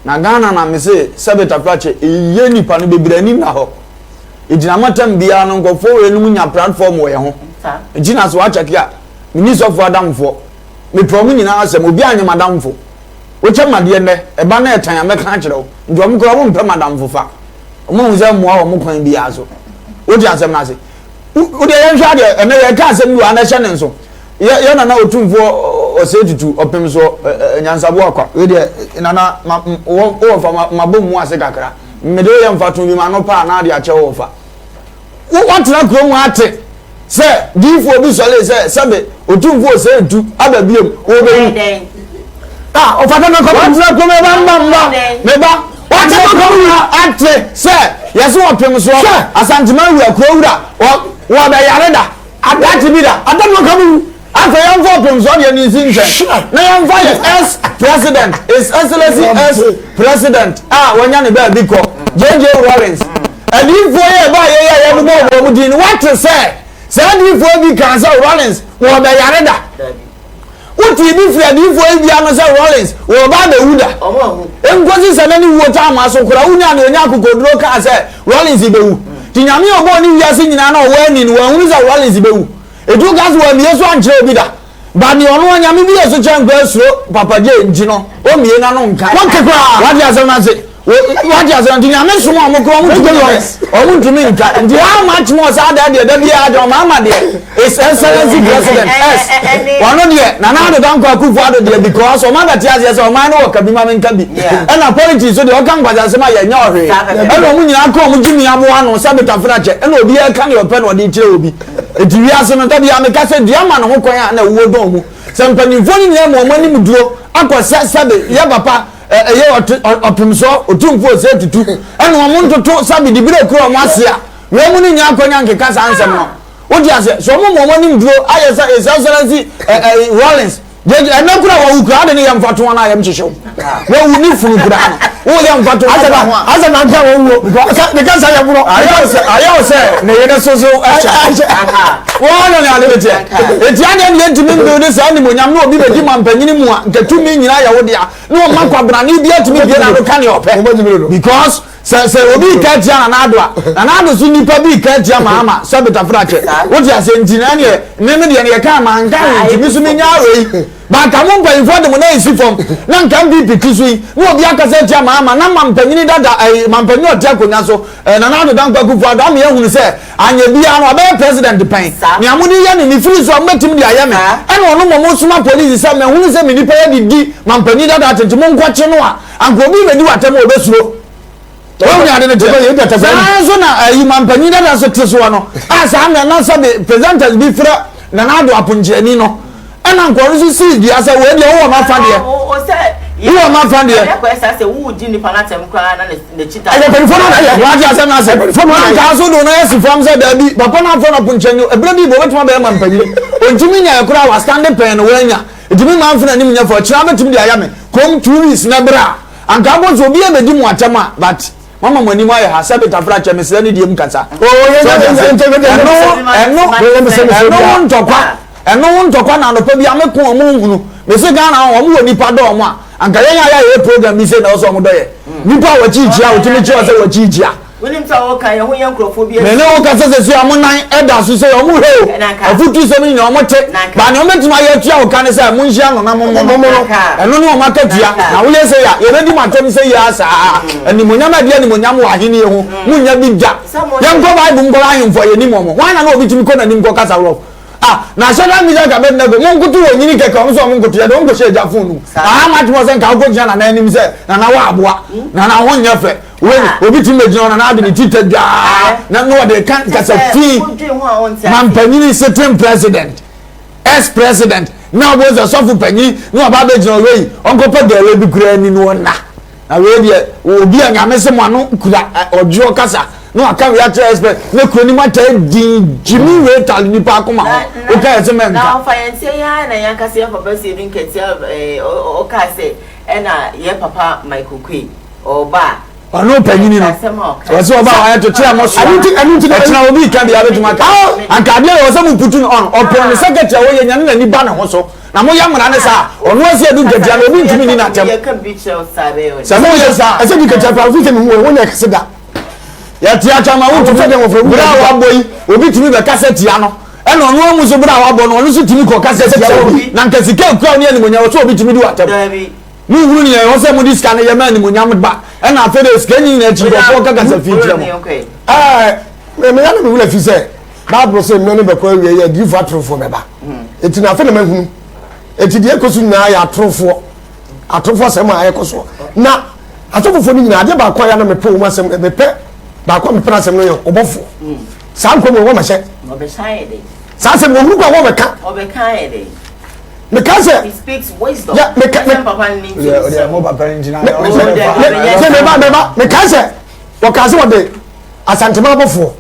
na Ghana na me se sabe tafache ye nipa no bebirani na ho ejina matam bia no nkofo we no nya platform wo ye ho ejina so achake a minister of adamfo me promo nyina asem obi anya madamfo wo che made ne e ba na etan ameka kire ndom ko wo mpe madamfo fa omo ze mo a mo kwan bi aso wo di asem na se wo de yan hwa de na ye ka asem bi wa na hye ne nso ye na na otumfo o se tutu opem so nyansabo akwa we de na na wo fa mabom mu ase kakra me de ye mfa tun bi ma no pa na de a che wo fa wo wantena krom ate se difo bi so le se sabe otumfo se tu ababiem wo be o fa na ko wantena krom ba me ba what am I ate say Yes, what Primus Asantiman will Koowaa or the Yarada. I got to be that. I don't know coming. After young Primus on your new thing. Now I'm fine as president. His Excellency as president. When you're in big call. J.J. Rollins. And if we buy what to say? Say if we cancel Rollins or the Yarada. What you be for the Rollins or by the Uda? And what is any water mass or Krauna and Yaku go look as Rollins Ibu. Tinyami or Bonnie Yasin in an when one is a Rollins Ibu. It took us one years one Jobida. But the only one Yami as a champ goes through Papa J. Gino. Oh, me and I don't care. What does a man say? What does a dimension of or to me? How much more sad that the other Mamma dear is Excellency President S. One of the Nana don't call Kufaado dear because or Mother Tias or mine or Kabima and Kabi. And apologies so the Ogyam was as my yori. And when you come with Jimmy Amuan or Sabata Frache, and will be a can of pen or detail be. It will be as an Amicasa Diaman or Hokoya and a Wodomu. Some penny volume more money would do. Uncle Sabe, Yabapa. Opimso otumfo se tutu eno omonto to sabi di bire kro masia we muni nya akonya nke kasa ansem no odi ase so mo monim duro ayesa Excellency Rollins je enakura wa ukra de ne yam fato na yam chehyew we wuni funu kura no wo yam fato asa na nka wo ne kasa ya buro ayo se ne yene soso wo no ne alebete eti anya ne ntimi ndo ne sa ni monyam no obi be di mampanyini mu a nkatumi nyina ya wo dia no makwabra ni bia timi bia na no ka ne ope because se obi ka tia na ado so nipa bi ka tia mama sabeta frache wo dia se ntina ne me de ne ka ma nka ntimi so me nya roi ba ka mo mpa info de mo na isi fom na nka bi pikisu yi wo obi aka se tia mama na mampanyini dada mampanyini o tia konya so na ado dan kwa kufu ado am ye hunu se anya bia no abe president pen ni amuni ye ni free so metim de ayame ena ono mo suma police se me hunu se me nipa ye di mampanyini dada atenti mo nkwache no a anko bi be di watem obesuro Wọ́n yà dẹ́nẹ̀ tẹ́lẹ̀ yẹn tẹ́lẹ̀. Sáyẹnsì na ìmàmpanyini dada so tẹ́ so no. Asa na na sabe presenters bi fira na na do apunjeni no. Ẹna nkọrin so si di asa wo de wo ma fa de. O se wo ma fa de. Ya ko esa se wo di ni panatem kwa na ne chita. Ayo perifo na ya. Wa di asa na se. Perifo na ka so do na esi fam se da bi. Papa na fa na apunjeni. Ebere bi bo betuma be mampanyini. Ontimi nya ekura wa stand pen no wanya. Etimi ma mfa na nim nya fa chira betimi de ayame. Kom 2 weeks na bra. Anka bo so bi e be di mu atama but Mama money my has a bit of fracture, Miss Lenny Kasa. Oh, and no one talk on the Pabia Moon, Mr. Ghana, or Nipadoma, and Kaya program, he said also Modoye. Nipa wa Chicha, to make sure what Chicha. William Taoka, young Crophobia. No Casas, Yamonai, Edas, who say, oh, I put you some in your motte, but no matter my child can say, Munjan, and no market. I will say, you ready, my time say yes, and the Munama Dianimunyamu, Munya Big Jack. Young Koowaa Bumbo for any moment. Why not be to me and Nimco na shada mi jaga be nego mon kutu wo nyini keke on so mon kutu ya don go sheja funu ah much more sen ka go jana na enim se na na wa aboa na na won nyefe we obi ti mejina na ade ni titadwa na no de kan kasa fi man panini sitting president ex president na bo za sofu panyi no ba be jina we on ko pa gele bi kura ni no na we de obi anyame se mo ano kura ojo kasa no aka we actually expect na kroni mata din Jimmy Retal ni pa akoma o ka ese menka na fayense ya na yanka se papa se bin ketia o ka se na ye papa Michael Kwe o ba ono panyini no o se o ba wa to tia mo so anuti na obi ka bia betuma ka anka bia o se mu putu on o pro ne secretary wo ye nyane na ni ba na ho so na mo ya mra ne sa ono ase edu ketia no obi ntimi ni na tem ye kan bi che o sabe o se mo ye sa ese bi ketia pa fi se mu wo nya kase da ya tia chama wo to fede wo fro bra wa boy obi timi be cassette ya no e no no mu so bra wa bo no no so timi ko cassette ya na nka sika kwa ni animonya wo so obi timi di watam ni wuru ni e wo se mu di scan ya ma animonya ba e na fede scan ni na chi ko ka cassette fi tira mo me ya no me wula fi se Bible say me no be ko awie ya di fatrofo be ba eti na fede ma hunu eti die ko su na ya atrofo se ma ayekoso na atofo ni nyina ade ba kwa ya na me pe wo ma se me pe ba kwa me pra se no yo obofo sa nko mo wo ma hye no be shine dey sa se mo hu kwa wo be ka e dey me ka se he speaks wisdom yeah me papa ni yeah mo papa ni na me ka se wo ka se wo de asantema bofo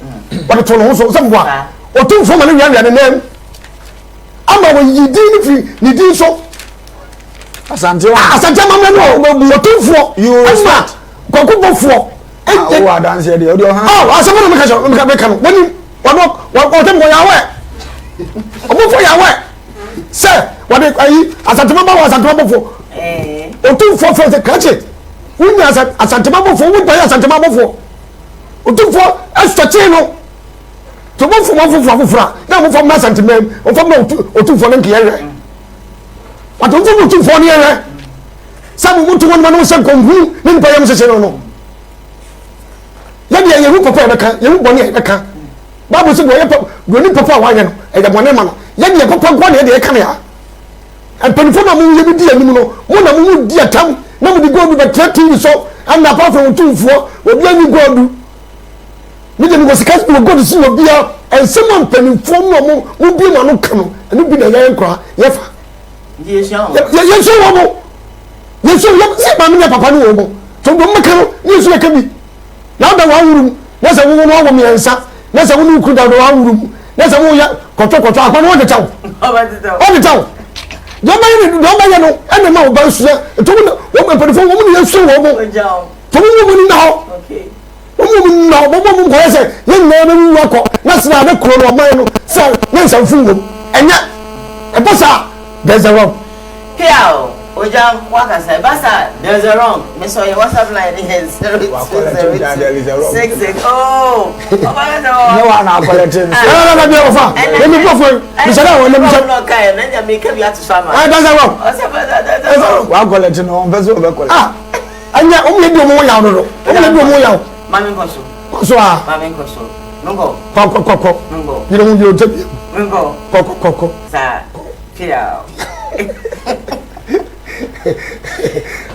wode to no so semboa otumfo ma ne wian wian nem ama wo yidi ni din so asantema no otumfo you respect koku bofo oh adanse de odi ohan oh asama no meka no woni otem ko yawe obofo yawe se wode ayi asantema ba asantema bofo otumfo fo se kache wunya asantema bofo wo gba asantema bofo otumfo astoche no to bofo mo fofura na mo fo ma asantema o fo ma otumfo no nkiye re wato otumfo no ye sabu mutu won ma no se konhu ni mpa yam sese no yabi yehu papa e beka yehu boni e beka babu se boye goni papa wa ye no e de boni ma no yabi ye papa gwa na e de ka na ya empanifo na mu ye bi di anim no mo na mu di atam na mu di godu be TV so and apart from otumfo obi ani godu mi de go sikas go godu si obi a ensema empanifo mo bi ma no ka no enu bi na ye nkra ye fa ye so wo mo ye so yo se ba mi na papa no wo mo to do meka no ye so ka bi na da wa wuru na se wo no wo mi ensa na se wo no ku da wa wuru na se wo ya koto akwa no de taw o de taw do ma ye no ene ma wo ba su to wo me pedi fo wo mu ye so wo mo to wo mu na ho okay wo mu na wo mu ko se ye na na wu akọ na se na de kro no ma no se na se fu wo enya e bosa there's a wrong Piao Ogyam wakasa basa there's a wrong me so your WhatsApp line is 0206 oh no one na collect na be ofa let me go for me say na won me say no kai na nya me ka bi atu sama there's a wrong o se there's a wrong wa collect no on bezo be collect anya o me di o mo yawo no o me di o mo yawo mami nkoso so mami nkoso ngo koko ngo yiro mu yo tebi ngo koko sa Piao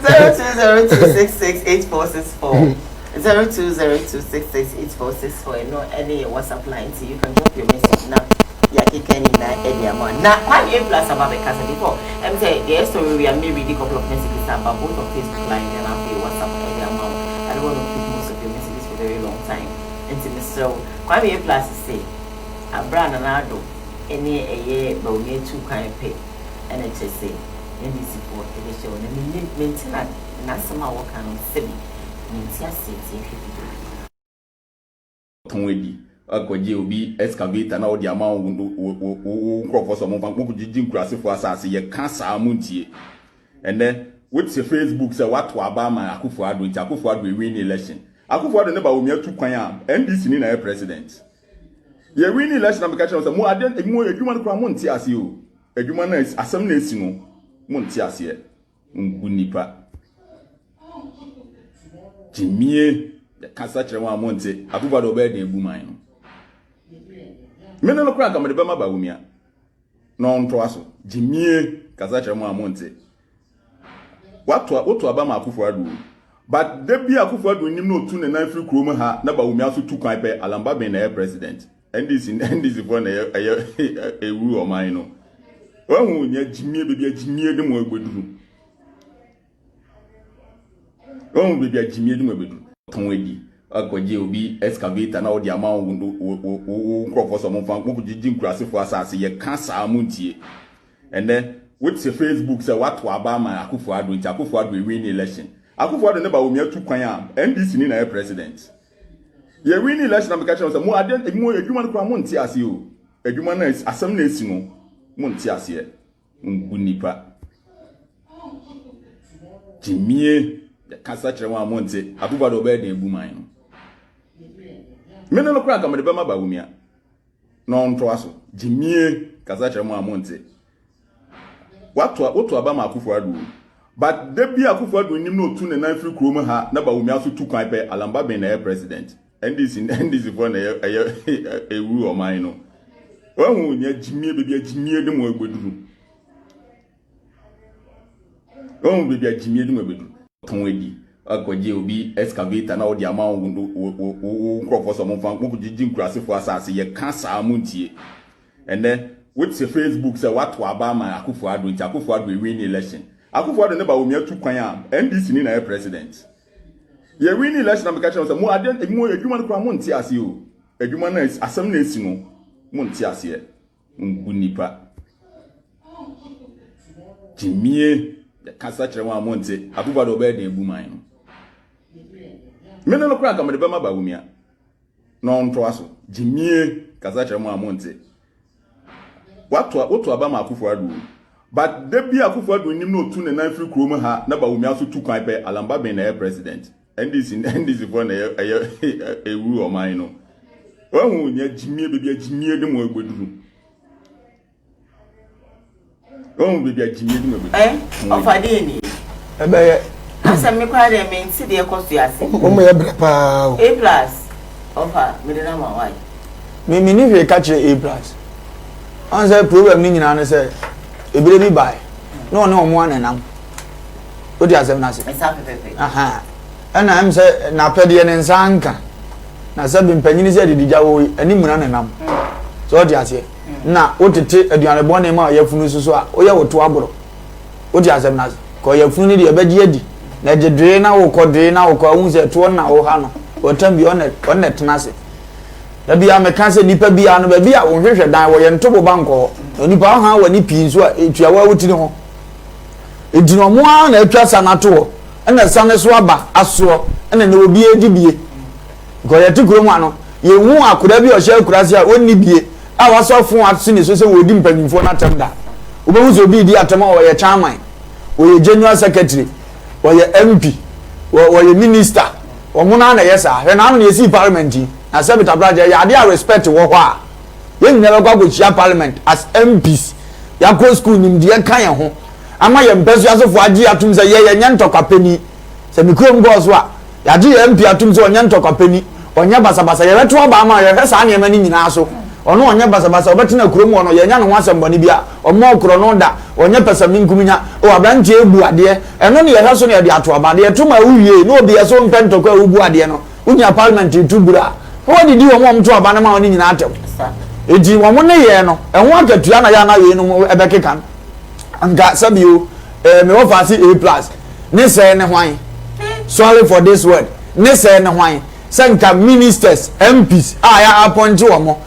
0202668464 0202668464 no any WhatsApp line so you can drop your message now ya kikeni na Ediamo na Kwame A plus about because before I'm say the story we are maybe a couple of messages about both of Facebook line and after WhatsApp Ediamo I don't want to pick most of your messages for a very long time until so Kwame A plus say Abra Nanado any a year but we need 2 kind pay and it just say NDC for the show and we maintain that Nasama work on Sebi Mintia City. Tonwedi akwaje obi excavator na odi ama wo nkrofo so mo bank mo jijin kurase fo asase ye ka saa muntie ene with the Facebook say what to aba ma akufo ado nti akufo ado win election akufo ado ne ba wo miatu kwan a NDC ni na president ye win election na me ka che say mo ade mo adwuma no kwa mo nti ase o adwuma na asem na esi no mo nti ase ngu nipa jimie kasa chere wa monte abuba do be de ebu man no me no kra ka me de be ma ba wumia no nto aso jimie kasa chere wa monte watu aba ma akufo adu but de bi akufo adu nim no tu ne na free krom ha na ba wumia so tu kwan pe alamba be na president NDC for na ewu o man no wahu nya jimie be bia jimie de mo agbeduru wahu be bia jimie de mo agbeduru tonwedi akwaje obi excavator na odi ama wo nkrofo so mo fan mo jijin kurase fo asase ye ka saa muntie ene with the Facebook say what to aba ma akufo ado nti akufo ado win election akufo ado ne ba wo miatu kwan a NDC ni na president ye win election na me ka che say mo ade mo adwuma no kwa mo nti ase o adwuma na asem na esi no mo nti ase ngu nipa jimie kasa chere wa monte abuba do be de ebu man no me no kra ka me de be ma ba wumia no nto aso jimie kasa chere wa monte watu aba ma akufo adu but de bi akufo adu nim no tu ne na free krom ha na ba wumia so tu kwan pe alamba be na president NDC for na ewu o man no wahu nya jimie be bia jimie de mo agbeduru wahu be bia jimie de mo agbeduru tonwedi akwaje obi excavator na odi ama wo nkrofo so mo fan mo jijin kurase fo asase ye ka saa muntie ene with the Facebook say what to aba ma akufo ado nti akufo ado win election akufo ado ne ba wo miatu kwan a NDC ni na president ye winning election am catch say mo ade mo adwuma no kwa mo nti ase o adwuma na asem na esi no mo nti ase ngu nipa jimie ya kasa kire mo amonte akuba do be de ebu man no me no kura ka me de be ma ba wumia no onto aso jimie kasa kire mo amonte woto aba ma akufo adu but de bi akufo adu nim no tu ne na free krom ha na ba wumia so tu kwan pe alamba ben na president NDC for na ewu o man no ohun nya jimie bebia jimie de mo egboduru ohun bebia jimie de mo egboduru ofade ni ebe ye asa me kwa de me nti de koso ase o mo ye bra pa A+ ofa me de na ma why me ni hwe ka kire A+ on say problem ni nyina no say ebire bi bai no no mo anenam o di asem na se esa pepepe aha ana am say na pede ne nsanka na sabi mpanyini se didija wo ani muna nenam so o di ase na o tete aduane bone ma yafunu susu a o ye woto aboro o di asem na se ko yafunu ni de ebeji adi na jedre na wo kodre na wo ko hu se to na wo ha no o tambi on net na se da bia me kan se nipa bia no ba bia wo hwehwe dan wo ye ntobo banko nipa ha wa ni pin so a etuawa wotini ho edino mo a na etwa sanato na sane so aba aso na na obi edibie go ye tikuro mu ano ye hu akura bi o hye akura se a onni bie a waso fon atse ne so se wo di mpanyimfo na tem da obehu so bi di atem o ye chairman o ye general secretary o ye MP o ye minister o mo na yesa he na no ye si parliament na se bitabraje ya dey respect wo ho a ye nyere kwa go chia parliament as MPs ya go school nim de kan ye ho ama ye mpeso asofo agi atum se ye nya ntokapeni se mikrom go so a ya gi MP atum se onya ntokapeni onya basabasa ye beto ba ama ye hesa na emani nyina so ono onya basabasa obetina krom ono ye nya no asemboni bia omo okro no da onya pesami nkuminya o abrantie ebu ade eno ne ye heso ne de ato abade ye tuma uwie no obi ye so mpentokwa ubu ade no unya parliament itubura what did you want to abana ma oni nyina atem eji wo mo ne ye no enwo akatua na ya na we no ebekeka anga sabio me Wofa si A+ ne say ne hwan sorry for this word ne say ne hwan senka ministers MPs ya appoint wo mo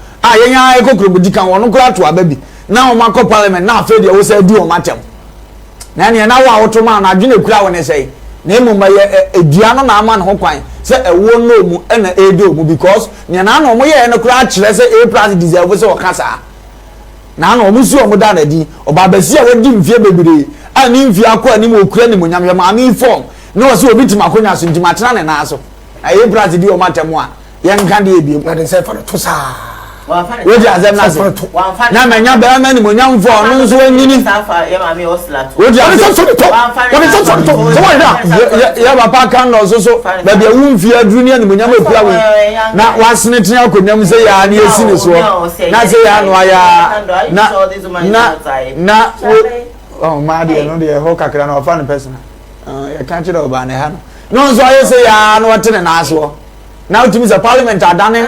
yenya ekokrobudi kan wo no kura to ababi na wo makọ parliament na afa de wo say du wo matem na ne na wo to ma na adwene kura wo ne say na emu ma ye edua no na ama ne ho kwan say ewo no mu na edo mu because ne na no mo ye ne kura kire say A+ deserve say wo kasa na no mu si o mu da na di obabasi a wodi mfie bebire ani mfie akọ ani mo okura ni mo nyam ma ami form na wo say obi timakonya so ntima tena ne na so A+ di o matem a ye nka de ebiem na de say for to sa we di azem na se na menya be ma ni mo nyam fo no so anyini safa ye ma me oslato we di azem so to ya papa kan no so ba bia wu mfie aduru ni mo nyam epura we na wasene tia akonyam se ya na esi ne so na se ya no ya na oh ma de no de ho kakra na ofa ne person ya kan chira oba ne ha no so aye se ya no tene na aso now to Mr. Parliament adane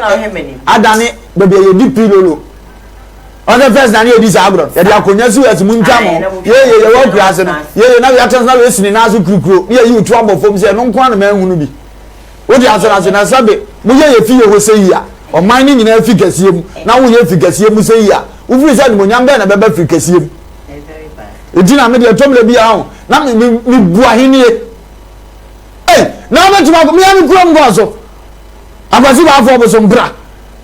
baby ye di pilolo on the first na ye di sabro ye di akonya su atimu ntamo ye wo kura se no ye na ya trans na we sini na so kurukuro ye yi otu abofom se no nkwa na manhunu bi wo di asora na sabe mu ye fi ye ho se yi a o man ni nyina fi kasiye mu na wo ye fi kasiye mu se yi a wo fi se ni mo nyam be na beba fi kasiye mu edi na me de tomle bi a ho na me bu ahenie na me tuma ko me am kuro mbo so abasi ba afọ boso mbra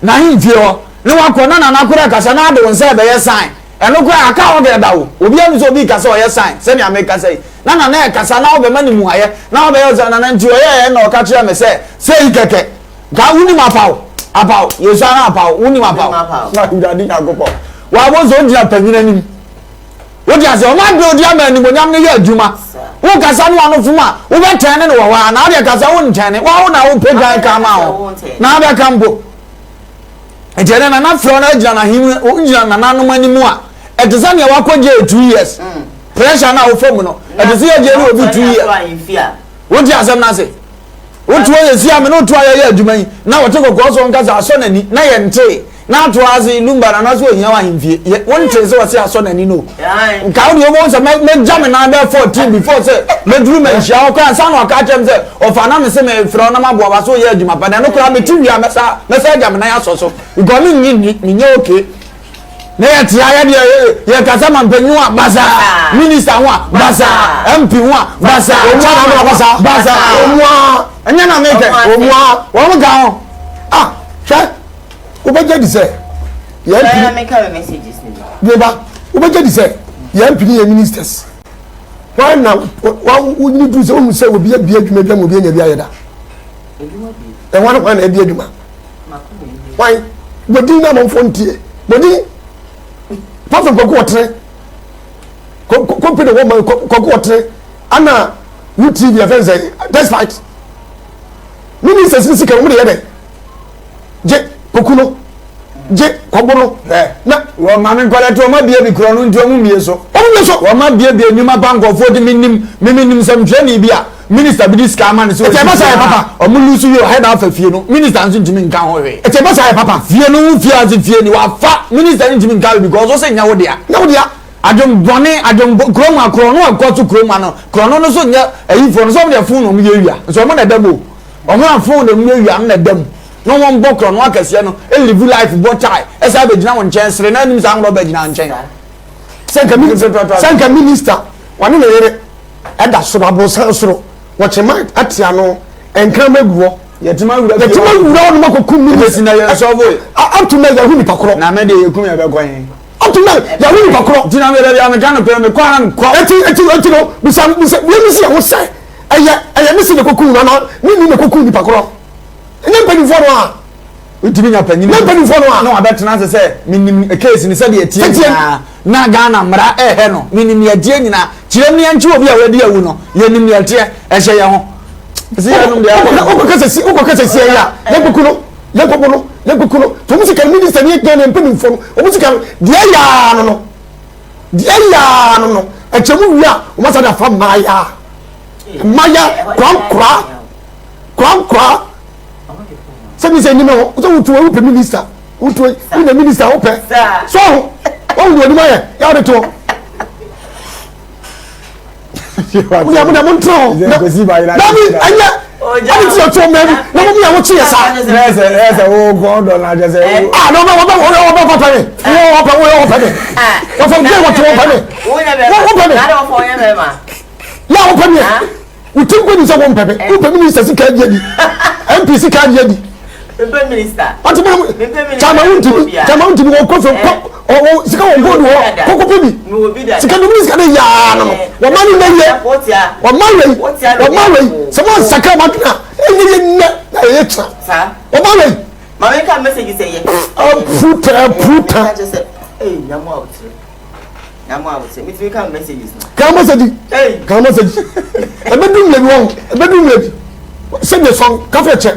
na himfie ho ne wakọ na nakora kasa na ade wonse be ye sign eno kora aka ho de dawo obi am so obi kasa o ye sign se ni ameka say na kasa na obe mani mu aye na obe ye na nti o ye na o ka kire me say ikeke ga wuni mapawo apawo ye so na apawo wuni mapawo na ndadi agopo wa bo so dia panyina nim wo dia se o ma do dia ma ni mo nyam ne ye adwuma wo kasa no anu fuma wo be tene ne wo wa na de kasa wo ntene wo na wo pegan ka ma wo na be kambo ejere na fro na gira na him gira na nanu mani mu a etesa ne wakoje 2 years pressure na wo fom no etesa ye je obi 2 years wo di asem na se wo tuo ye sia me no tuo ye adwuma yi na wo te kokko so nkasa aso nani na ye nte na to azi lumba na so ohia wa himfie won trese wo se aso na ni no nka wo de wo se me jam na be 14 before say me duru me hia wo kan sa no ka chem say ofa na me se me fro na mabo ba so ye adwuma pa na no kra me ti wia me sa jam na ya so so go me nye okay na ya ti aya de ye kasa man panyu a basa minister ho a basa MP ho a basa omwa na basa omwa anya na me ke omwa wo mo ga ho ah hwe obeje di say ye MP make a messages ni beba obeje di say ye MP ni ministers why now we need to say we say obi abia adwuma bia obi anya bia yeda e wan na abia adwuma why bodi na mo fontie bodi papa ko otre ko pe de woman ko otre ana UTV offense despite ministers ni sika mo de yede je kokuno je kobono na wo ma me kwale to ma bia bi kro no ndio mu mie so wo ma bia nyuma banko fo de minim sam twani bia minister bi dis ka man so e ba sa papa o mu lusu yo head of fie no minister nso ntimi nka ho we e ba sa papa fie no fie azi fie ni wa fa minister ntimi nka because o se nya wo dia adom bone adom kroma krono akoto kroma no krono no so nya ayi fo no so me phone no mu ye wia so mo na demo o mo phone no mu ye wia na demo no one book no akase no e live life botai e sa be gina won chensere na nim sa ngro be gina nchen sanka minister wane na yere e da so abo sansoro wachema atia no enka maguo yetima wura no makokum minister na ye so boy up to now yahu ni pakro na me de yekum ya be kwan up to now yahu ni pakro tina me le am kan pe me kwa han kwa eti no bisa we misi ya wo sai aya misi ne kokum no ni ne kokum ni pakro ene pani fo no a utimi nya pani ne pani fo no a no abetena se minim case ni se de etie na Ghana mra ehe no minim ya die nyina kirem ne nchi obi a wadi awu no ye nim ya tie ehye ye ho si ya no dia uko kase si ya le kokuno to musika minister ni Ghana pani fo no o musika dia ya no echemu wi a o masa da fa maya kwa sẹ́mi sẹ́ ni mẹ́ wọ́n wutu wọ́n wupẹ minister wutu wọ́n na minister wupẹ so wọ́n wù wọ́n ma yẹ yà wọ́n de tó wọ́n yà wọ́n tán dàbí ẹ̀yẹ ẹni tí yẹ tó mẹ́rin na wọ́n mu yà wọ́n ti yẹ sá. ẹsẹ̀ wo gbọ́dọ̀ náà jẹ́ sẹ́. ah n'o bẹ wọ́n bẹ fọ́tọ̀ yẹ wọ́n pẹ mi wọ́n fọ́ gbé wọ́n ti wọ́n pẹ mi yà wọ́n pẹ mi yẹ wutu gbé ni sẹ́ wọ́n pẹ mi wọ́n pẹ minister si ká yẹ di MP si ká yẹ di. Mpe minister. Ati mo chama unti wo ko so o sika wo godu wo ko pebi. Sika no minister na ya no. Wa manu na ye. Wa mawe. Se mo saka matna. Enye na ye tra. Sa. Wa mawe. Ma me ka message say ye. Puta. Eh, nyamu out. Me tell ka messages. Ka message. Ka message. Ebedum le bi. Se de song ka fe check.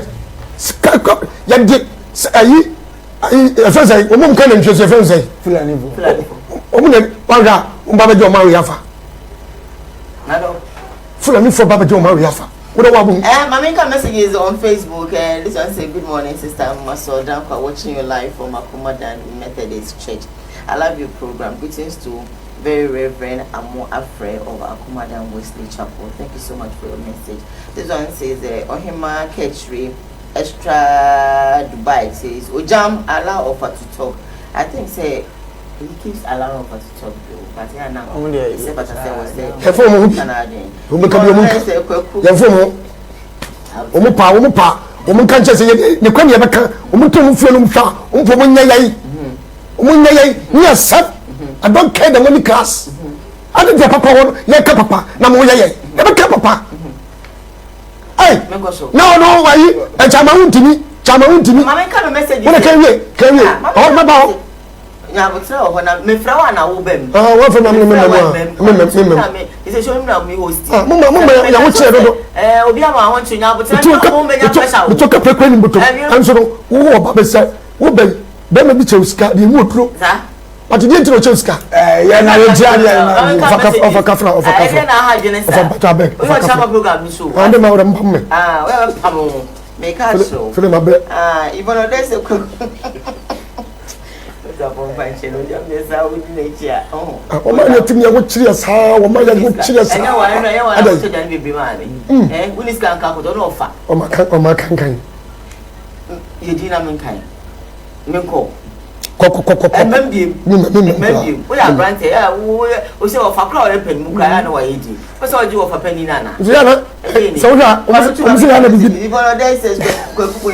Ya di ayi efense o mum kan na ntwe efense fulani o mu na wanga umba be jo ma yafa na do fulani for baba jo ma yafa wo wa bum mama can messages on Facebook and this one say good morning sister Maso down for watching your live from Akumadan Methodist Church. I love your program. Greetings to very Reverend Amo Afre of Akumadan Wesley Chapel. Thank you so much for your message. This one says Ohima Ketri Extra Dubai says Ogyam allow offer to talk. I think say he keeps allowing offer to talk though, but yeah now he said but I said was there omu kan chese ne kwani ya beka omu to mu fuo no mfa ompo mu nyayai ni accept. I don't care the money class I don't papa won ye ka papa na mo yayai e beka papa. Hey, no, why you? Chama untimi. Mama can message. What can we? Oh, my bow. Yeah, but so when I me flower na wo bem. Oh, what for me. Is a show me na me host. Mama, ya wo che do. Obi ama won twa nya but na mo be nya pressure. We talk apie kwani mbuto. Anso no, wo ba be say, wo be me bi che usika, di mu otro. Za. But you didn't know usika. Ya na we dia ya of kafra. Na ha jene sa. Of batabek. We chama program so. Ande ma wora mpam me. We pam. Make us show. Feel my be. Even there's a upon Panchelo, there's how we nature. Oh, my team, I would cheer, how my young cheers. I know, I know, I be money. Eh, when is going to come with an offer? Oh, my can't. You didn't kind. Minko. And maybe we are granted. We say of a crowd pen, Mukayana, why you do. What's all you of a penny nana? So that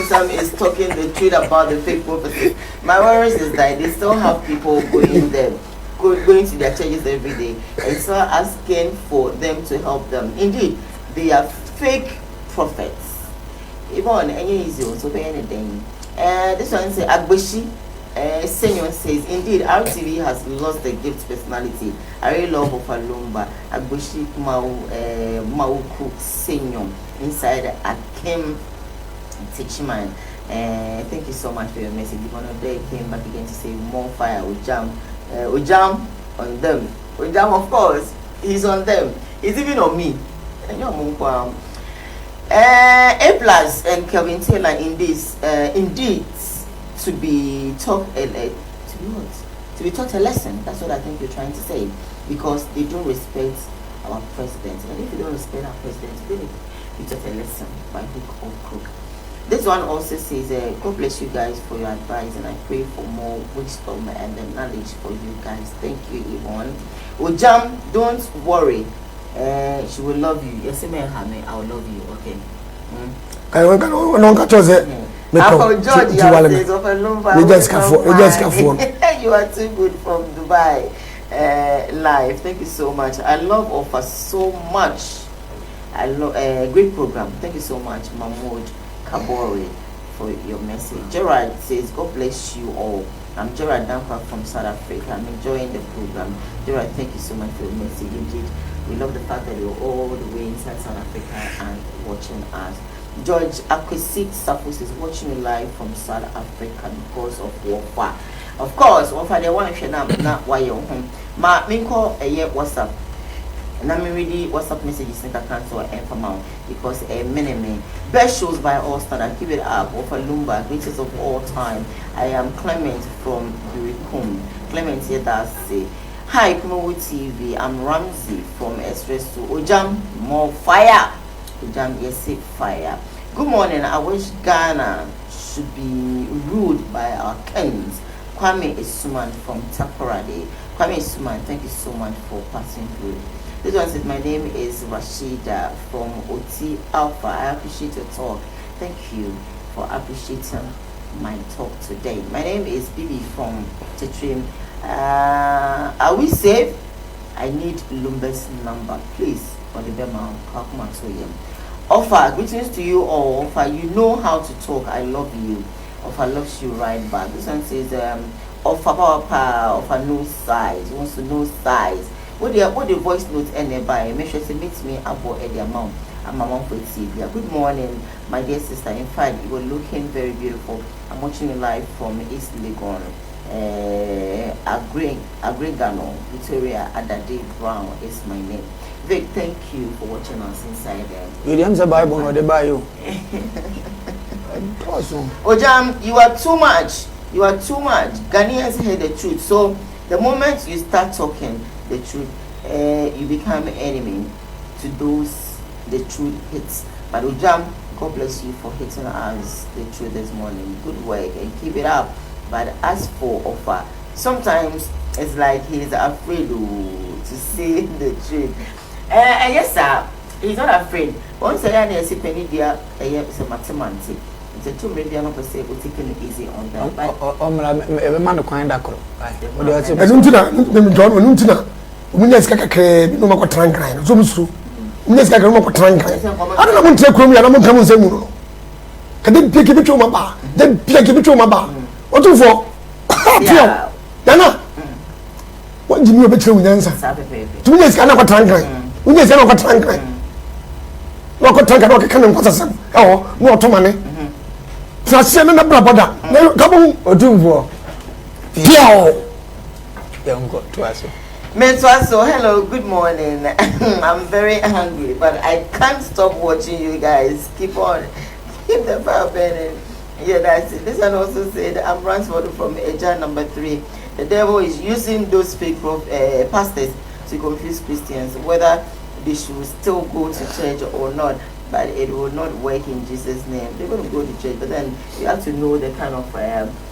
Sam is talking the truth about the fake prophecy. My worries is that they still have people going there, going to their churches every day, and still asking for them to help them. Indeed, they are fake prophets. Even any easy also pay anything. This one says Agbeshi. Senyor says, indeed, RTV has lost the gift personality. I really love Wofa lumba. Agbeshi Mauku Senyor inside Akem Tichman. Thank you so much for your message. One of them came back again to say more fire. Ogyam on them. Ogyam, of course, he's on them. He's even on me. A plus and Kevin Taylor in this indeed to be taught to be taught a lesson. That's what I think you're trying to say, because they don't respect our president, and if you don't respect our president, then you taught a lesson by hook or crook. This one also says, God bless you guys for your advice, and I pray for more wisdom and the knowledge for you guys. Thank you, Yvonne. Ogyam, don't worry. She will love you. Yes, I will love you. Okay. I don't catch us. George, you are too good from Dubai. Live. Thank you so much. I love Wofa so much. I love great program. Thank you so much, Mahmoud Kabori, for your message. Gerard says, God bless you all. I'm Gerard Dampa from South Africa. I'm enjoying the program. Gerard, thank you so much for your message. Indeed, we love the fact that you're all the way inside South Africa and watching us. George Akwisit Sapos is watching you live from South Africa because of Wofa. Of course, Wofa, the one if not why you're home. Ma, minko a year WhatsApp. And I'm ready WhatsApp messages in the cancel and from out because a minute. Best shows by all standard. Keep it up. Wofa lumba, greatest of all time. I am Clement from Buricum. Clement here does say, hi, Kumawood TV. I'm Ramsey from Espresso. Ogyam, more fire. Ogyam, yes, fire. Good morning. I wish Ghana should be ruled by our kings. Kwame A from Takoradi. Kwame A, thank you so much for passing through. This one says, my name is Rashida from OT Alpha. I appreciate your talk. Thank you for appreciating my talk today. My name is Bibi from Tetrim. Are we safe? I need Lumba's number, please. For the Bema, Wofa, greetings to you all. Wofa, you know how to talk. I love you. Wofa loves you right back. This one says, Wofa power, Wofa no size. He wants to know size. What the voice note and by make sure to meet me about the amount. I'm a mom for TV. Good morning, my dear sister. In fact, you were looking very beautiful. I'm watching you live from East Legon. Agregano, Victoria Adade Brown is my name. Vic, thank you for watching us inside there. William's a Bible or the Bible. Ogyam, you are too much. You are too much. Ghanaians hear the truth. So the moment you start talking the truth, you become an enemy to those the truth hits. But Ogyam, God bless you for hitting us the truth this morning. Good work and keep it up. But as for Wofa, sometimes it's like he's afraid to say the truth. Yes, sir. He's not afraid. Once I see penny dear, it's a mathematics. It's a 2 million of say we're taking it easy on that. But man, the kind of I don't know. John, when you say, no more trank, so much. When you say, no more trank, I don't know what to come here. I'm not coming to say, can they pick it to my bar? Then pick it to my bar. What do for? Dana, what do you bet you answer? 2 years cannot trank. We just have a tank. No tank, no can put us. Oh, no to money. Trashen and a brother. No, come on, or do for. Young got to us. Mensuaso, hello, good morning. I'm very hungry, but I can't stop watching you guys. Keep on, keep the fire burning. Yeah, that's it. This one also said, I'm Ransford from Ogyam number 3. The devil is using those fake pastors to confuse Christians, whether they should still go to church or not. But it will not work in Jesus' name. They're going to go to church, but then you have to know the kind of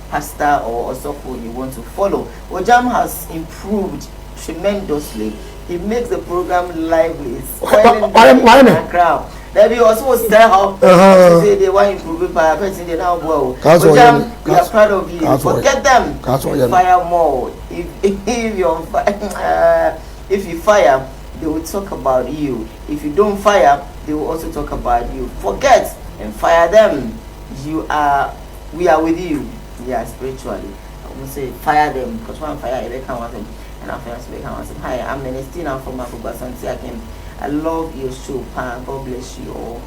pastor or someone you want to follow. Ogyam has improved tremendously. It makes the program lively, spoiling the crowd. Then we also stir up to say they want to improve by person they now well. Ogyam, we are proud of you. Forget them. Fire more. If you fire, they will talk about you. If you don't fire, they will also talk about you. Forget and fire them. We are with you. Yeah, spiritually. I will say fire them because one fire they can't want them. And after I speak, I say, hi, I'm Ministina from Afubasanti. I love your show, Pa. God bless you all.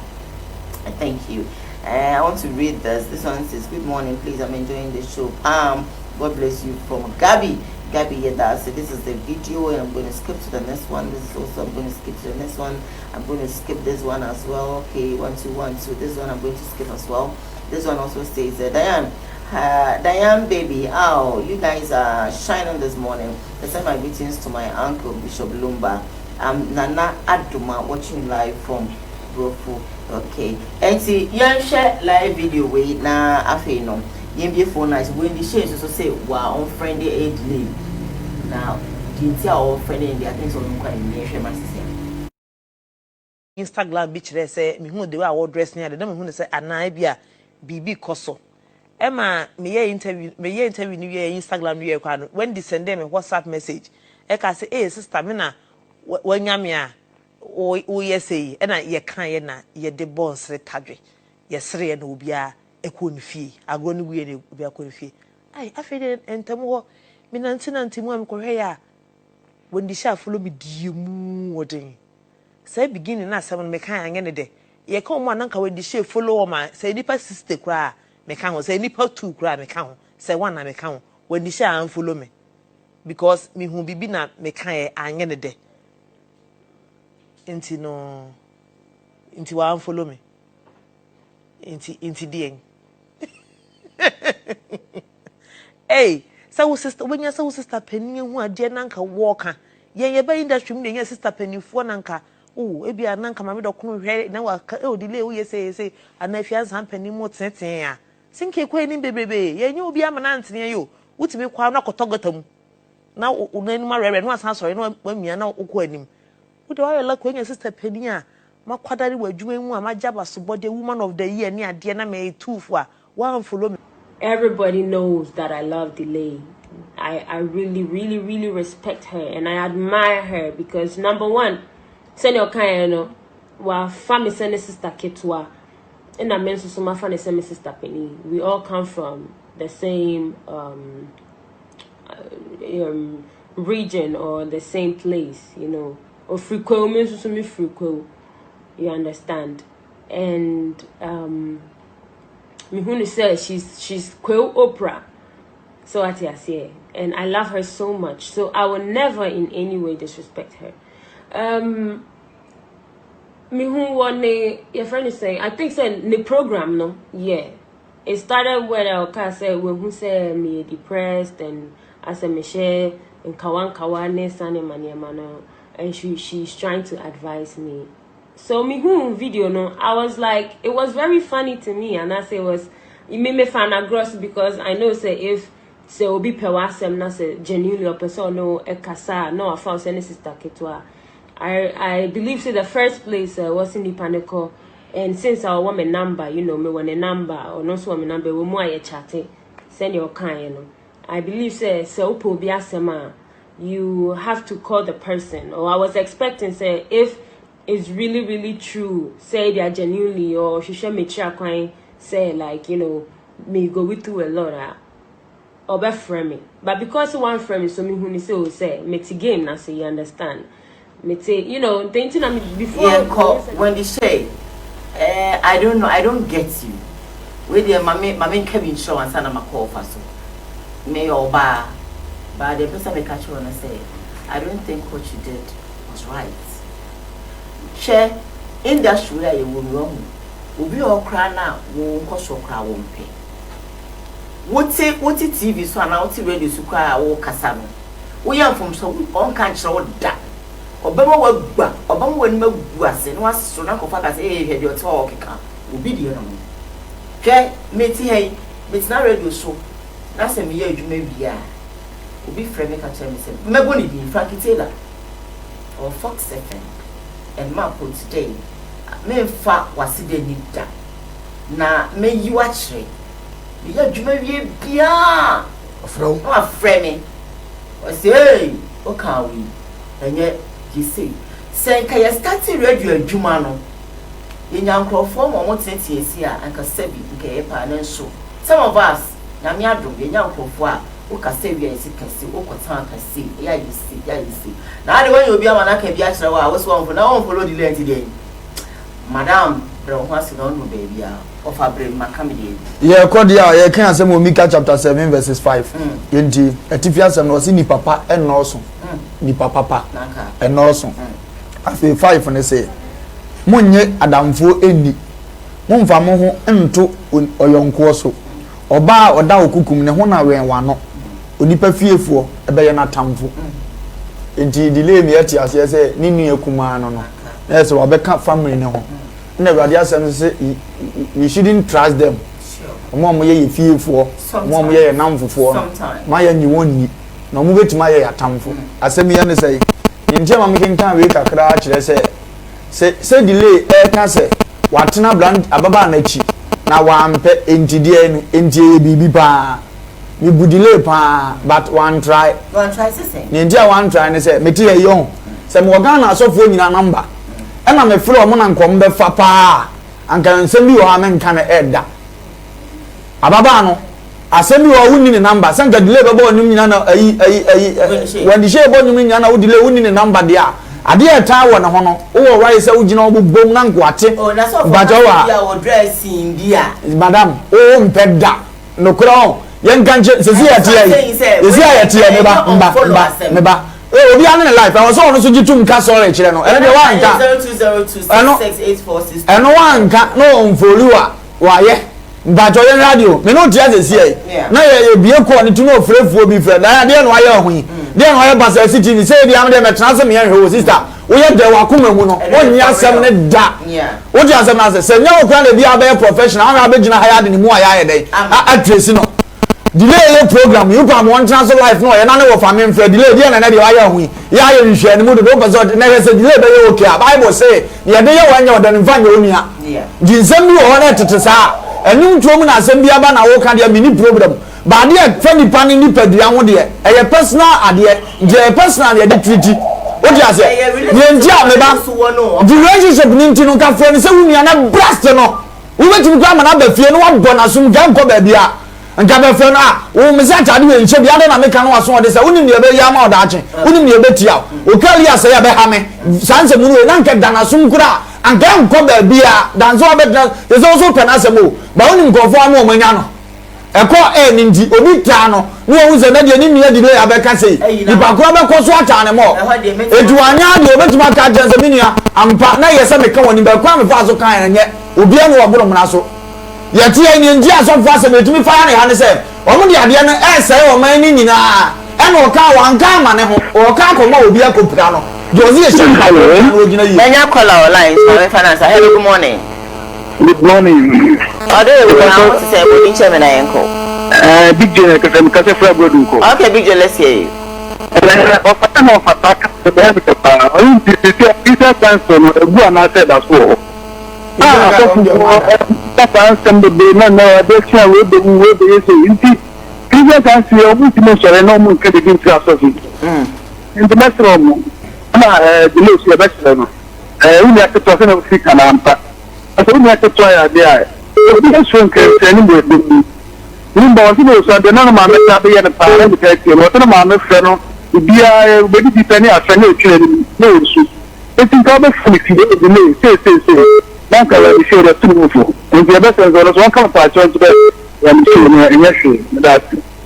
And thank you. I want to read this. This one says, good morning, please. I'm enjoying the show. God bless you from Gabby. Gabby Yeda. So this is the video, and I'm going to skip to the next one. This is also, I'm going to skip to the next one. I'm going to skip this one as well. Okay, 1, 2, 1, 2. This one I'm going to skip as well. This one also says, Diane, baby, you guys are shining this morning. I send my greetings to my uncle, Bishop Lumba. I'm Nana Aduma, watching live from Brofu. Okay. And see, you share live video way na afeno. You phone nice when the share so say, wow, on friendly aid leave. Now, you tell our friend in the things on quite near my sister. Instagram bitch they say, me who they were dressed near the number who say, Anabia, BB Koso. Emma, me interview new year Instagram new year when they send them a WhatsApp message. Eka say, hey sister, mina when yamia o say, and I ye can na ye de bones retadwe. Yes, re and ubia a kunfi, a goni we be a kunfi. I feel and tamo, minantin Timon Korea. When the shall follow me, dear mooding. Say beginning na 7 mekan any day. Ye come one uncle when the share follow my say nipa sister cry. Mekan say nipa 2 cry mekan say 1 na mekan when the share follow me because me who be na mekan any day. Inti no inti wa follow me. Inti ding. Hey, so sister when your sister penny who a dear nanka walker. Ye by industry me your sister penny for nanka. Oh, ebi ananka mama do kun hwe na wa delay we say and if you have penny more teten ya. Sinke kwa ni bebebe ye nyu obi amana ntene yo wutimi kwa na kotogotam na unanima rere no asan sori na wamia na ukọ anim wo de wa la kwa nya sister penny a makwadare wadwuma mu a majaba so body woman of the year ni ade na me tufu a one follow me. Everybody knows that I love Delay. I really respect her and I admire her because number one, send your kind wa family send sister Ketwa. And I mentioned so my friend is my sister Penny. We all come from the same region or the same place, you know. Or Frico means to me Frico. You understand? And Mihuni says she's Kweo Oprah. So I say, and I love her so much. So I will never in any way disrespect her. Me who one your friend is saying, I think said the program no, yeah. It started when I said when who said me depressed and I said me share and kawane sane maniamano and she's trying to advise me. So me who video no, I was like it was very funny to me and I say it made me find gross because I know say if say obi pewasem na say genuinely or person no ekasa no I found any sister Ketwa. I believe the first place was in the Panico, and since I want my number, you know, me want a number or not so my number, we more chatting, send your kind, you know. I believe so you have to call the person, or I was expecting say if it's really true, say they are genuinely or she should make sure say like you know me go with through a lot or be framing, but because one frame is so me who say make the game now so you understand. You know, the internet before when they say, I don't know, I don't get you. With your mammy Kevin show and son of my call for so. May or bar, but the person may catch you and say, I don't think what you did was right. Share industry where you will wrong. Will be all cry now, won't cost your crowd won't pay. What TV so and what radio so kwa wo kasa no. Wo yam from so on kan kire da. Obama wa gba, obama wa ni magu ase no aso na kofa ka say eh he de o te o keka. Obi de no. Hwe meti hey, meti na radio so. Na se me ye adwuma bia. Obi frɛ me ka kire me say, "Mego ni di Frankie Taylor." Or Fox FM. And ma po today. Me fa waside ni da. Na me you actually. Me ya dwuma wie bia. Afro. No afrɛ me. O say, o ka wi. Enye you say. Say ka ya start radio adwuma no. Ye nyankrofo mo tete esi a anka sabi nke e pa na nso. Some of us na me adom ye nyankrofo a o ka sabi esi kase o ko tan kase ya you see. Na de when you be a man aka bia kire wa wo so won na won follow the lent dey. Madam, bro, what's no baby? Of a brain, Macamidi. Yeah, Cordia, I can't say Mika chapter 7, verses 5. Indeed, a Tifias was in papa and also. Ni papa and also. I feel 5 when they say, Munye Adam for any. Mumfamo into or young corso. Or bar or dow cucum, the one I one no. Unipa fearful, a bayana tamful. Indeed, delay me at yes, yes, Nini Kumano. Yes, so I become family no. Never say you shouldn't trust them. Mom, ye feel for, mom, ye a number for. My and you won't no move it to my tamful. I say me and say, in German making time wake a crouch, say delay, air can say, what na bland ababa nechi. Now one pet into the NJB bar. You would delay pa, but one try. One try to say. Ninja one try and say, Metia young. Some Morgana so for in a number. And I'm a floor mon and come the papa and can send you a man can add that. Ababano, I send you a winning number. Send the labor born when the share born would delay winning a number there. I dear tower and honor, oh, rise out, you know, boom, and what? Oh, that's all. But our dressing, dear. Madame, oh, pet that. No crown. Young can't say, neighbor. Oh, we are in life. I was always to do castle, and the one can 0202668462. And one can no for you. Why, but your radio, me no just say. Now you be a quality to know for be friend. I didn't why you then I pass a city, say the other transfer me and her sister. We have the Wakuma Muno, 1 year 7 da. What you have said, no, can be a professional. I'm a higher than more a day. I trace no. Delay your program, you come one transfer life, no, and I know if I'm in for delay, and I know you share the mood of opposite, never said delay, okay. Bible say, yeah, they are one year than find you. Yeah, December or that to say, a new woman as a Biabana walk on your mini program. But dear, friendly panning the pediam, dear, a personal idea, dear personal treaty. What you say? The relationship Nintino can friend say we are not blessed, no. We went to grab another fear, no one born as soon can come baby. And come a friend, oh, Miss Atadi, and she be other than make one so they say, wouldn't you be Yama Dachi? Wouldn't you bet you? Ukalia say, Abehame, Sansa Munu, and get down as soon cra, and can come back beer, than so better. There's also Penasamo, but only go for one moment. A call end in the Obitano, no one's a median near delay, I can say. If I grab a cost water anymore, it to an yard, you bet my cat Jansaminia, and partner, yes, I may come in the Kwame A kind, and yet, Ogyam or Bulmaso. Yet, India so fast to me fire and say, only at the end, or my Nina, and or cow and Carman or Kako will be a Cuprano. Josie, Many color lines, hello, good morning. Good morning. I want to say, good evening, my uncle. Big J, because I'm Casa Fragoduco. Okay, Big J, let's hear you. Papa some the baby no they can we be say previous as you want to say no mun can begin to assess in the master room the news your best no we have to talk about sick and ampa so we have to try there we just want to say anyway we both know so the no man na be na pa na be you what no man frɛ no bia be depend na frɛ na tire no so it think about the say Thank you for the two. And the best is one come to today.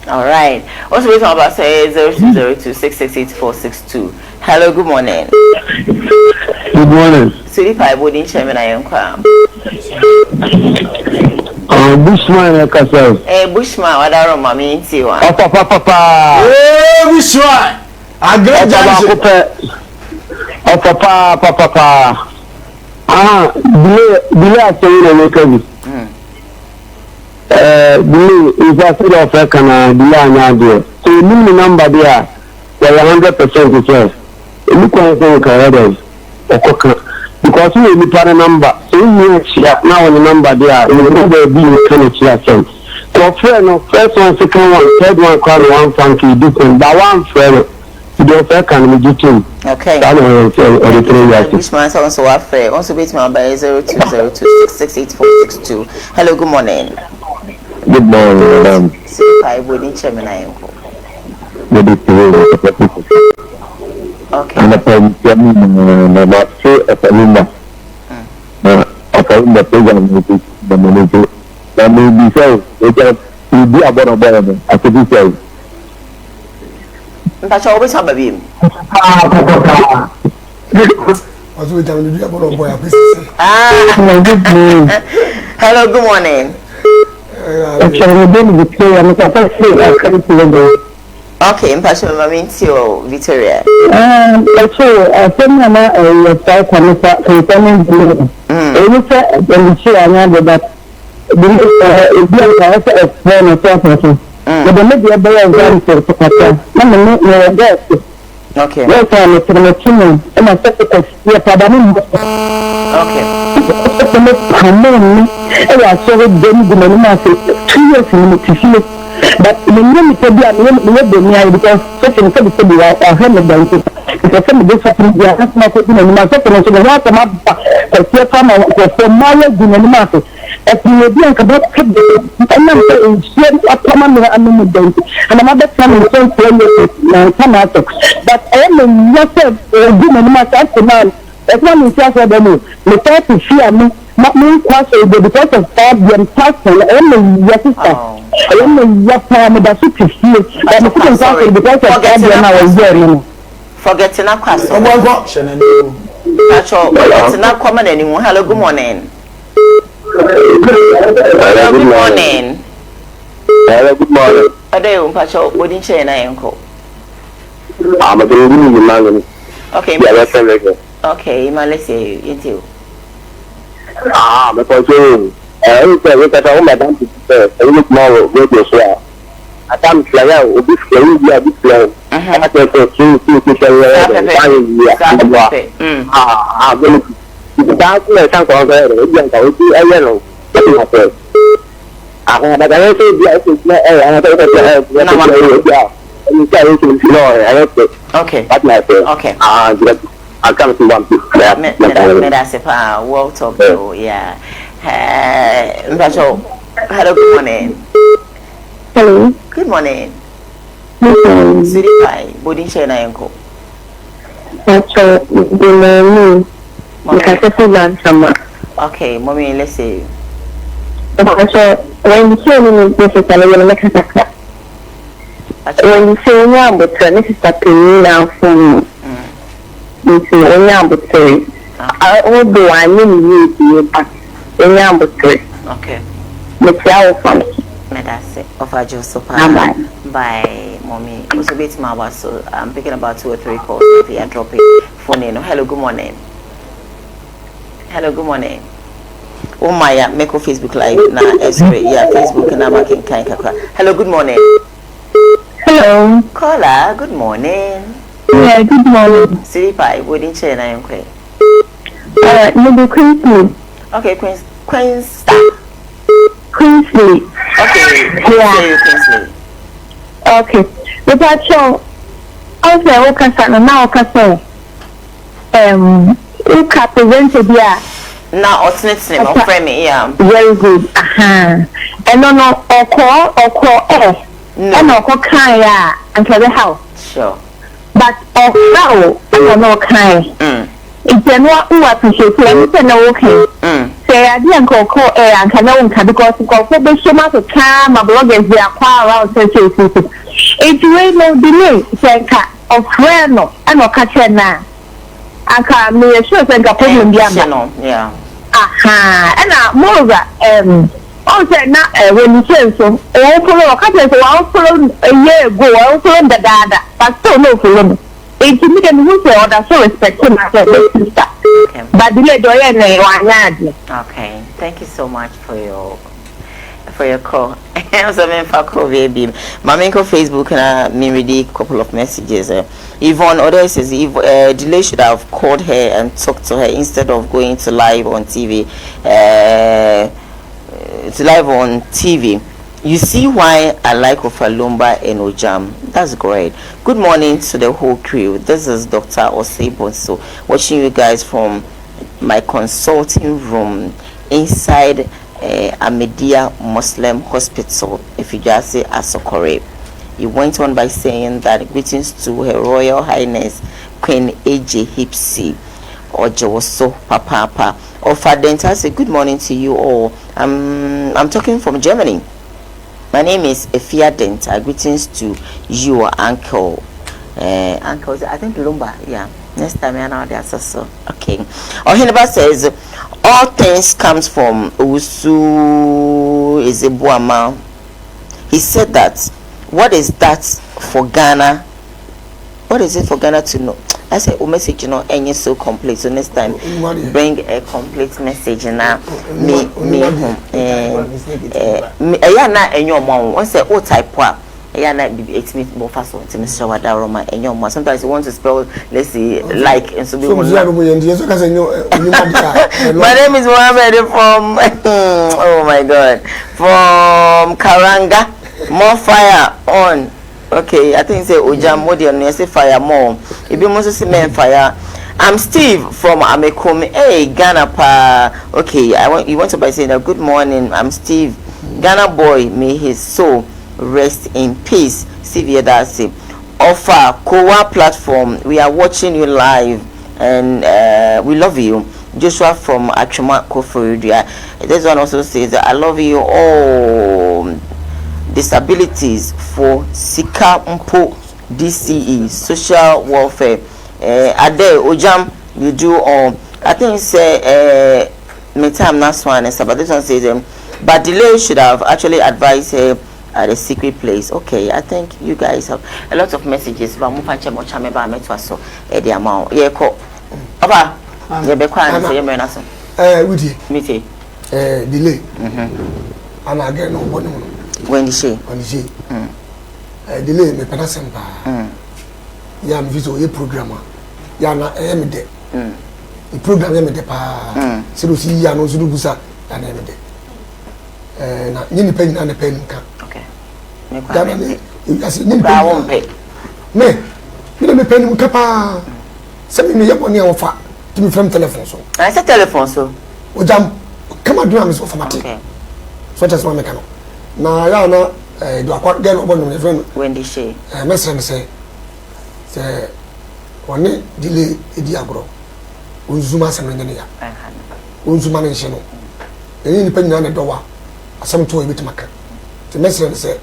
All right. Also, we talk about say 0202668462. Hello, good morning. Good morning. Siripa body chairman I enquire. Bushman Castle. Bushman, what are my mean to you? Papa. Bushman. I great Papa. Billy I say you make Billy is a sort of a can Billy so you need the number there. They are 100% sure. You can't say correct. Because you need the number. So you now the number there. You will be kind of clear. So first one, second one, third one, call one funky different. But one friend, you don't say can be do okay. Which man also afraid. Also beat me by 0202668462. Hello, good morning. Good morning, I wouldn't chairman I am. Okay. And upon number 2 of a lumba. Upon the program, the manager. That may be so. It will be about a better. I could be so. That's always have a beam. What's with them? Hello, good morning. Okay, Impassion Mamintio, Victoria. Actually, I think I'm a side committee concerning the that if you have to explain a person, but the media bear to Papa. Okay. Yes, I'm a promotion and I said because you're probably okay. I saw it then the money 2 years in the but the name is because such a thing to be out of him about it. Because some of this happened, they are not putting in my second, so what I'm up for my dinner. If you will be about and I'm saying, and another time is so but I am yourself, dinner myself, man. If one is just a demo, the thought to fear me. Not me possible because of problem person only your sister. Only your family that you can see. And because of problem I was there. Forgetting a question. That's all. It's not common anymore. Hello, good morning. Hello, good morning. Hello, good morning. Hello, Pacho. Wouldn't say an uncle. I'm a good okay. Okay, let's say you too. Because I say that I want to say a little more radio show. I can't fly out with this crazy a bit slow. I can say two I come to one piece. World Talk Show, yeah. Hello, good morning. Hello. Good morning. Siri Pai, Bodin Chena Uncle. Okay, mommy, let's see. When you say when you say one, but this is a penny now from I although I need you, but okay. That's it. Of our Joseph. Bye, mommy. Also, bit my so I'm picking about 2 or 3 calls. If you are dropping phone in. Hello, good morning. Hello, good morning. Oh my, make a Facebook live now. Yeah, Facebook and I'm making kind of. Hello, good morning. Hello. Caller, good morning. Yeah, good morning. Siripa, wouldn't say I am Queen. Maybe Queensley. Okay, Queensley. Queensley. Okay, yeah. Queensley. Okay. But actually, I was there. Now, who represented here? Now, alternate name of framing, yeah. Very good. And no, or and no, Kaya, and for the house. Sure. But how no kind. It's a no who appreciate it, and no okay. Say I didn't call and can because for so much of time, a bloggers they are far around such. It's way no delay, Senka, of Freno, and no catcher now. aka me sure say nka problem bi aba yeah aha and moreover also na when you say so follow ka say one follow a year ago one follow the dada but still no follow it me dem who say other so respect my sister but delay do ya na wanyade. Okay, thank you so much for your call. Also, me for call baby. Mama ko Facebook na me read a couple of messages. Yvonne Odo says Delay should have called her and talked to her instead of going to live on TV. You see why I like Wofa, lumba and Ogyam. That's great. Good morning to the whole crew. This is Dr. Osebonso watching you guys from my consulting room inside Ahmadiyya Muslim Hospital, if you just say Asokore. He went on by saying that greetings to Her Royal Highness Queen A.J. Hipsy or Jowoso Papa or Fadenta. Say good morning to you all. I'm talking from Germany. My name is Efia Denta. Greetings to you, Uncle. Uncle, I think Lumba. Yeah. Next time I know that's also okay. Ohinaba says all things comes from Usu Ezebuama. He said that. What is that for Ghana? What is it for Ghana to know? I said, oh, message, you know, and so complete. So next time, bring a complete message now. Yeah, not in your mom. Once say, oh, type what? Yeah, not it's me more fast on to Mr. Wadaroma and your mom. Sometimes you want to spell, let's see, like, and so be my name is Mohammed from, oh my God, from Karanga. More fire on. Okay, I think say Ogyam more than say fire more. If you must say men fire. I'm Steve from Kwame A, Ghana pa. Okay, you want to by saying that good morning. I'm Steve, Ghana boy. May his soul rest in peace. Steve, that's it. Offer Koowaa platform. We are watching you live, and we love you. Joshua from Achuma Koforidua. This one also says that I love you all. Disabilities for Sika Mpo DCE social welfare. Ade Ogyam you do I think say me time last one is about this one says but Delay should have actually advised her at a secret place. Okay, I think you guys have a lot of messages but mo panche mo chame ba meto so e dey amount ye ko oba ye be kwa say me na so wudi mete Delay and again no bonu when she Delay me pena sempa ya me viso ye programmer ya na me de the program me de pa se do si ya no so do busa ya na me de na ni pe na pe nka okay me kwa me asi ni ba won pe me pe nka pa se me ye boni a Wofa ti me from telephone so I say telephone so Ogyam come do am so format okay so just one me kan na ya na do akwa girl obo no friend when she message say one Delay edi agro unzuma asem ne ya unzuma ne hye no eni ni panyina ne dowa asem to e bitima ka the message say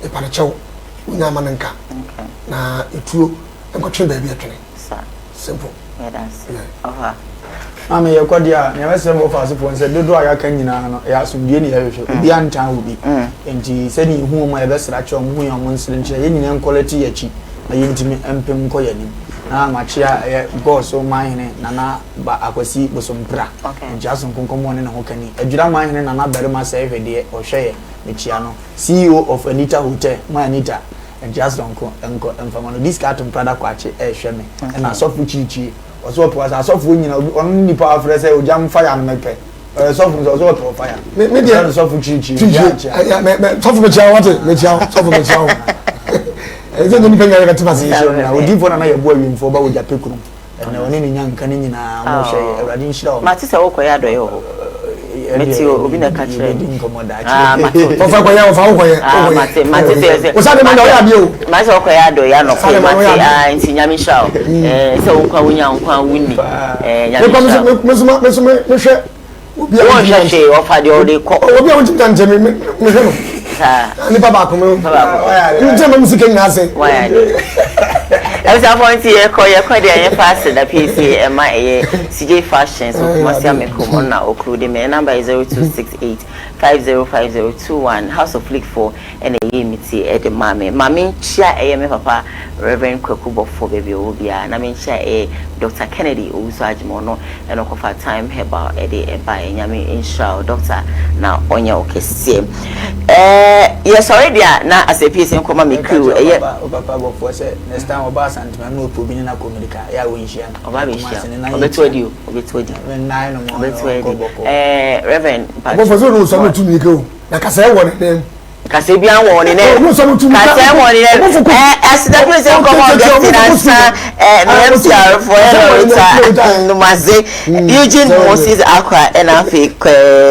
e pa ne chew unya ma ne nka na etuo enkotwe ba bi atwene simple yeah that's aha ame ye kwadia ne wese mo fa sefo nse dodo aya kan nyina no ya asumdie ne ya hwehwe obi antan obi enti se ni hu ma ye besra che omo hu ya mo nsire nche ye nyina quality ya chi na ye ntimi empem ko ya nim na machia go so mahene nana ba akwasi bosompra jason konkomo ne na hokani adwira mahene nana berema sai hwede o hweye mechia no CEO of Anita Hotel ma Anita jason ko enko emfama no this carton product kwache hweme na sofu chichi oso po asa sofu nyina on ni pa afre say Ogyam fire no mepe sofu so to fire me dey sofu chichi ya me sofu mechia what mechia sofu mechia eze ni penya ka tima se na odifo na ye bo awimfo ba Ogya pekuru na woni ni nyanka ni nyina mo hwe Awurade nhyira o mate se wo koya do ye ho meti obi na ka kire mate ofa koya ofa wo koya mate se o sa de ma na o ya bi o mate wo koya do ya no ko mate nti nyame hwa o se wo kwa wonya nkwa wuni nyame me hwe obi a hwe ofa de o de ko obi a won timta nje me hwe no ni baba ko me baba nje me musike nyina se why Every point here, call your credit and pass the PC and my CJ Fashion. So, Masia Mekomona, Okrude, my number is 0268 505021. House of Flick 4 and a Yimiti at the Mammy. Mammy, share a papa, Reverend Kwakubo for baby Obia, and I mean, share a Dr. Kennedy, also Ajmono, and Okofa time Heba, Eddie, and by Yami, inshallah, Doctor, now on your case. Yes, already, now as a piece in Koma Miku, Papa for say next time Oba Santima no probing na communica ya we share Oba be share obetwedi you when 9 no more Reverend but for so no some to me go na kasa e won dem kasa bi an won ne kasa e won ne as the president come on get answer MCR for no maze Eugene Moses Akwa and afi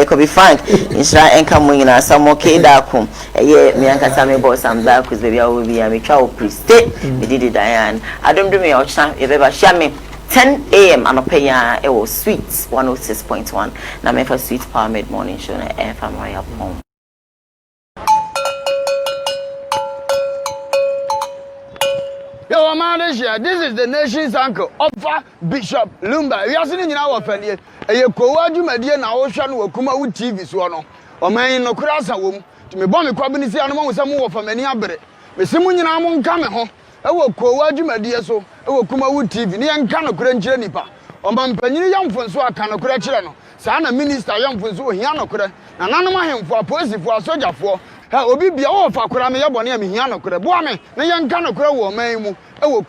Kobe Frank insha enka mo nyina samo ke da kom eye me ankasa me boss am da cuz baby I will be am twa o priste me did Diane adom do me o cha e beba share me 10 a.m. anopaya it was sweet 106.1 na me for sweet power mid morning show na FM Royal Home. Yo, man, this is the nation's uncle, Ofa Bishop Lumba. We are sitting in our family. A Koowaa Jumedia na Ocean wo Kumawood TV so no. O man no krasa wom. To me bomb kwabini si anoma wo samu wo fa mani abere. Me simu nyina mo nka me ho. E wo Koowaa Jumedia so, e wo Kumawood TV. Ni enka no kura nkyere nipa. O man panyini yamfonso aka no kura kyere no. Saa na minister yamfonso o hia no kura. Na nanom ahemfo apolisifoɔ asogyafoɔ ha obi bia wo fa kura me yebone me hia no kura boa me na yenka no kura wo man mu e wo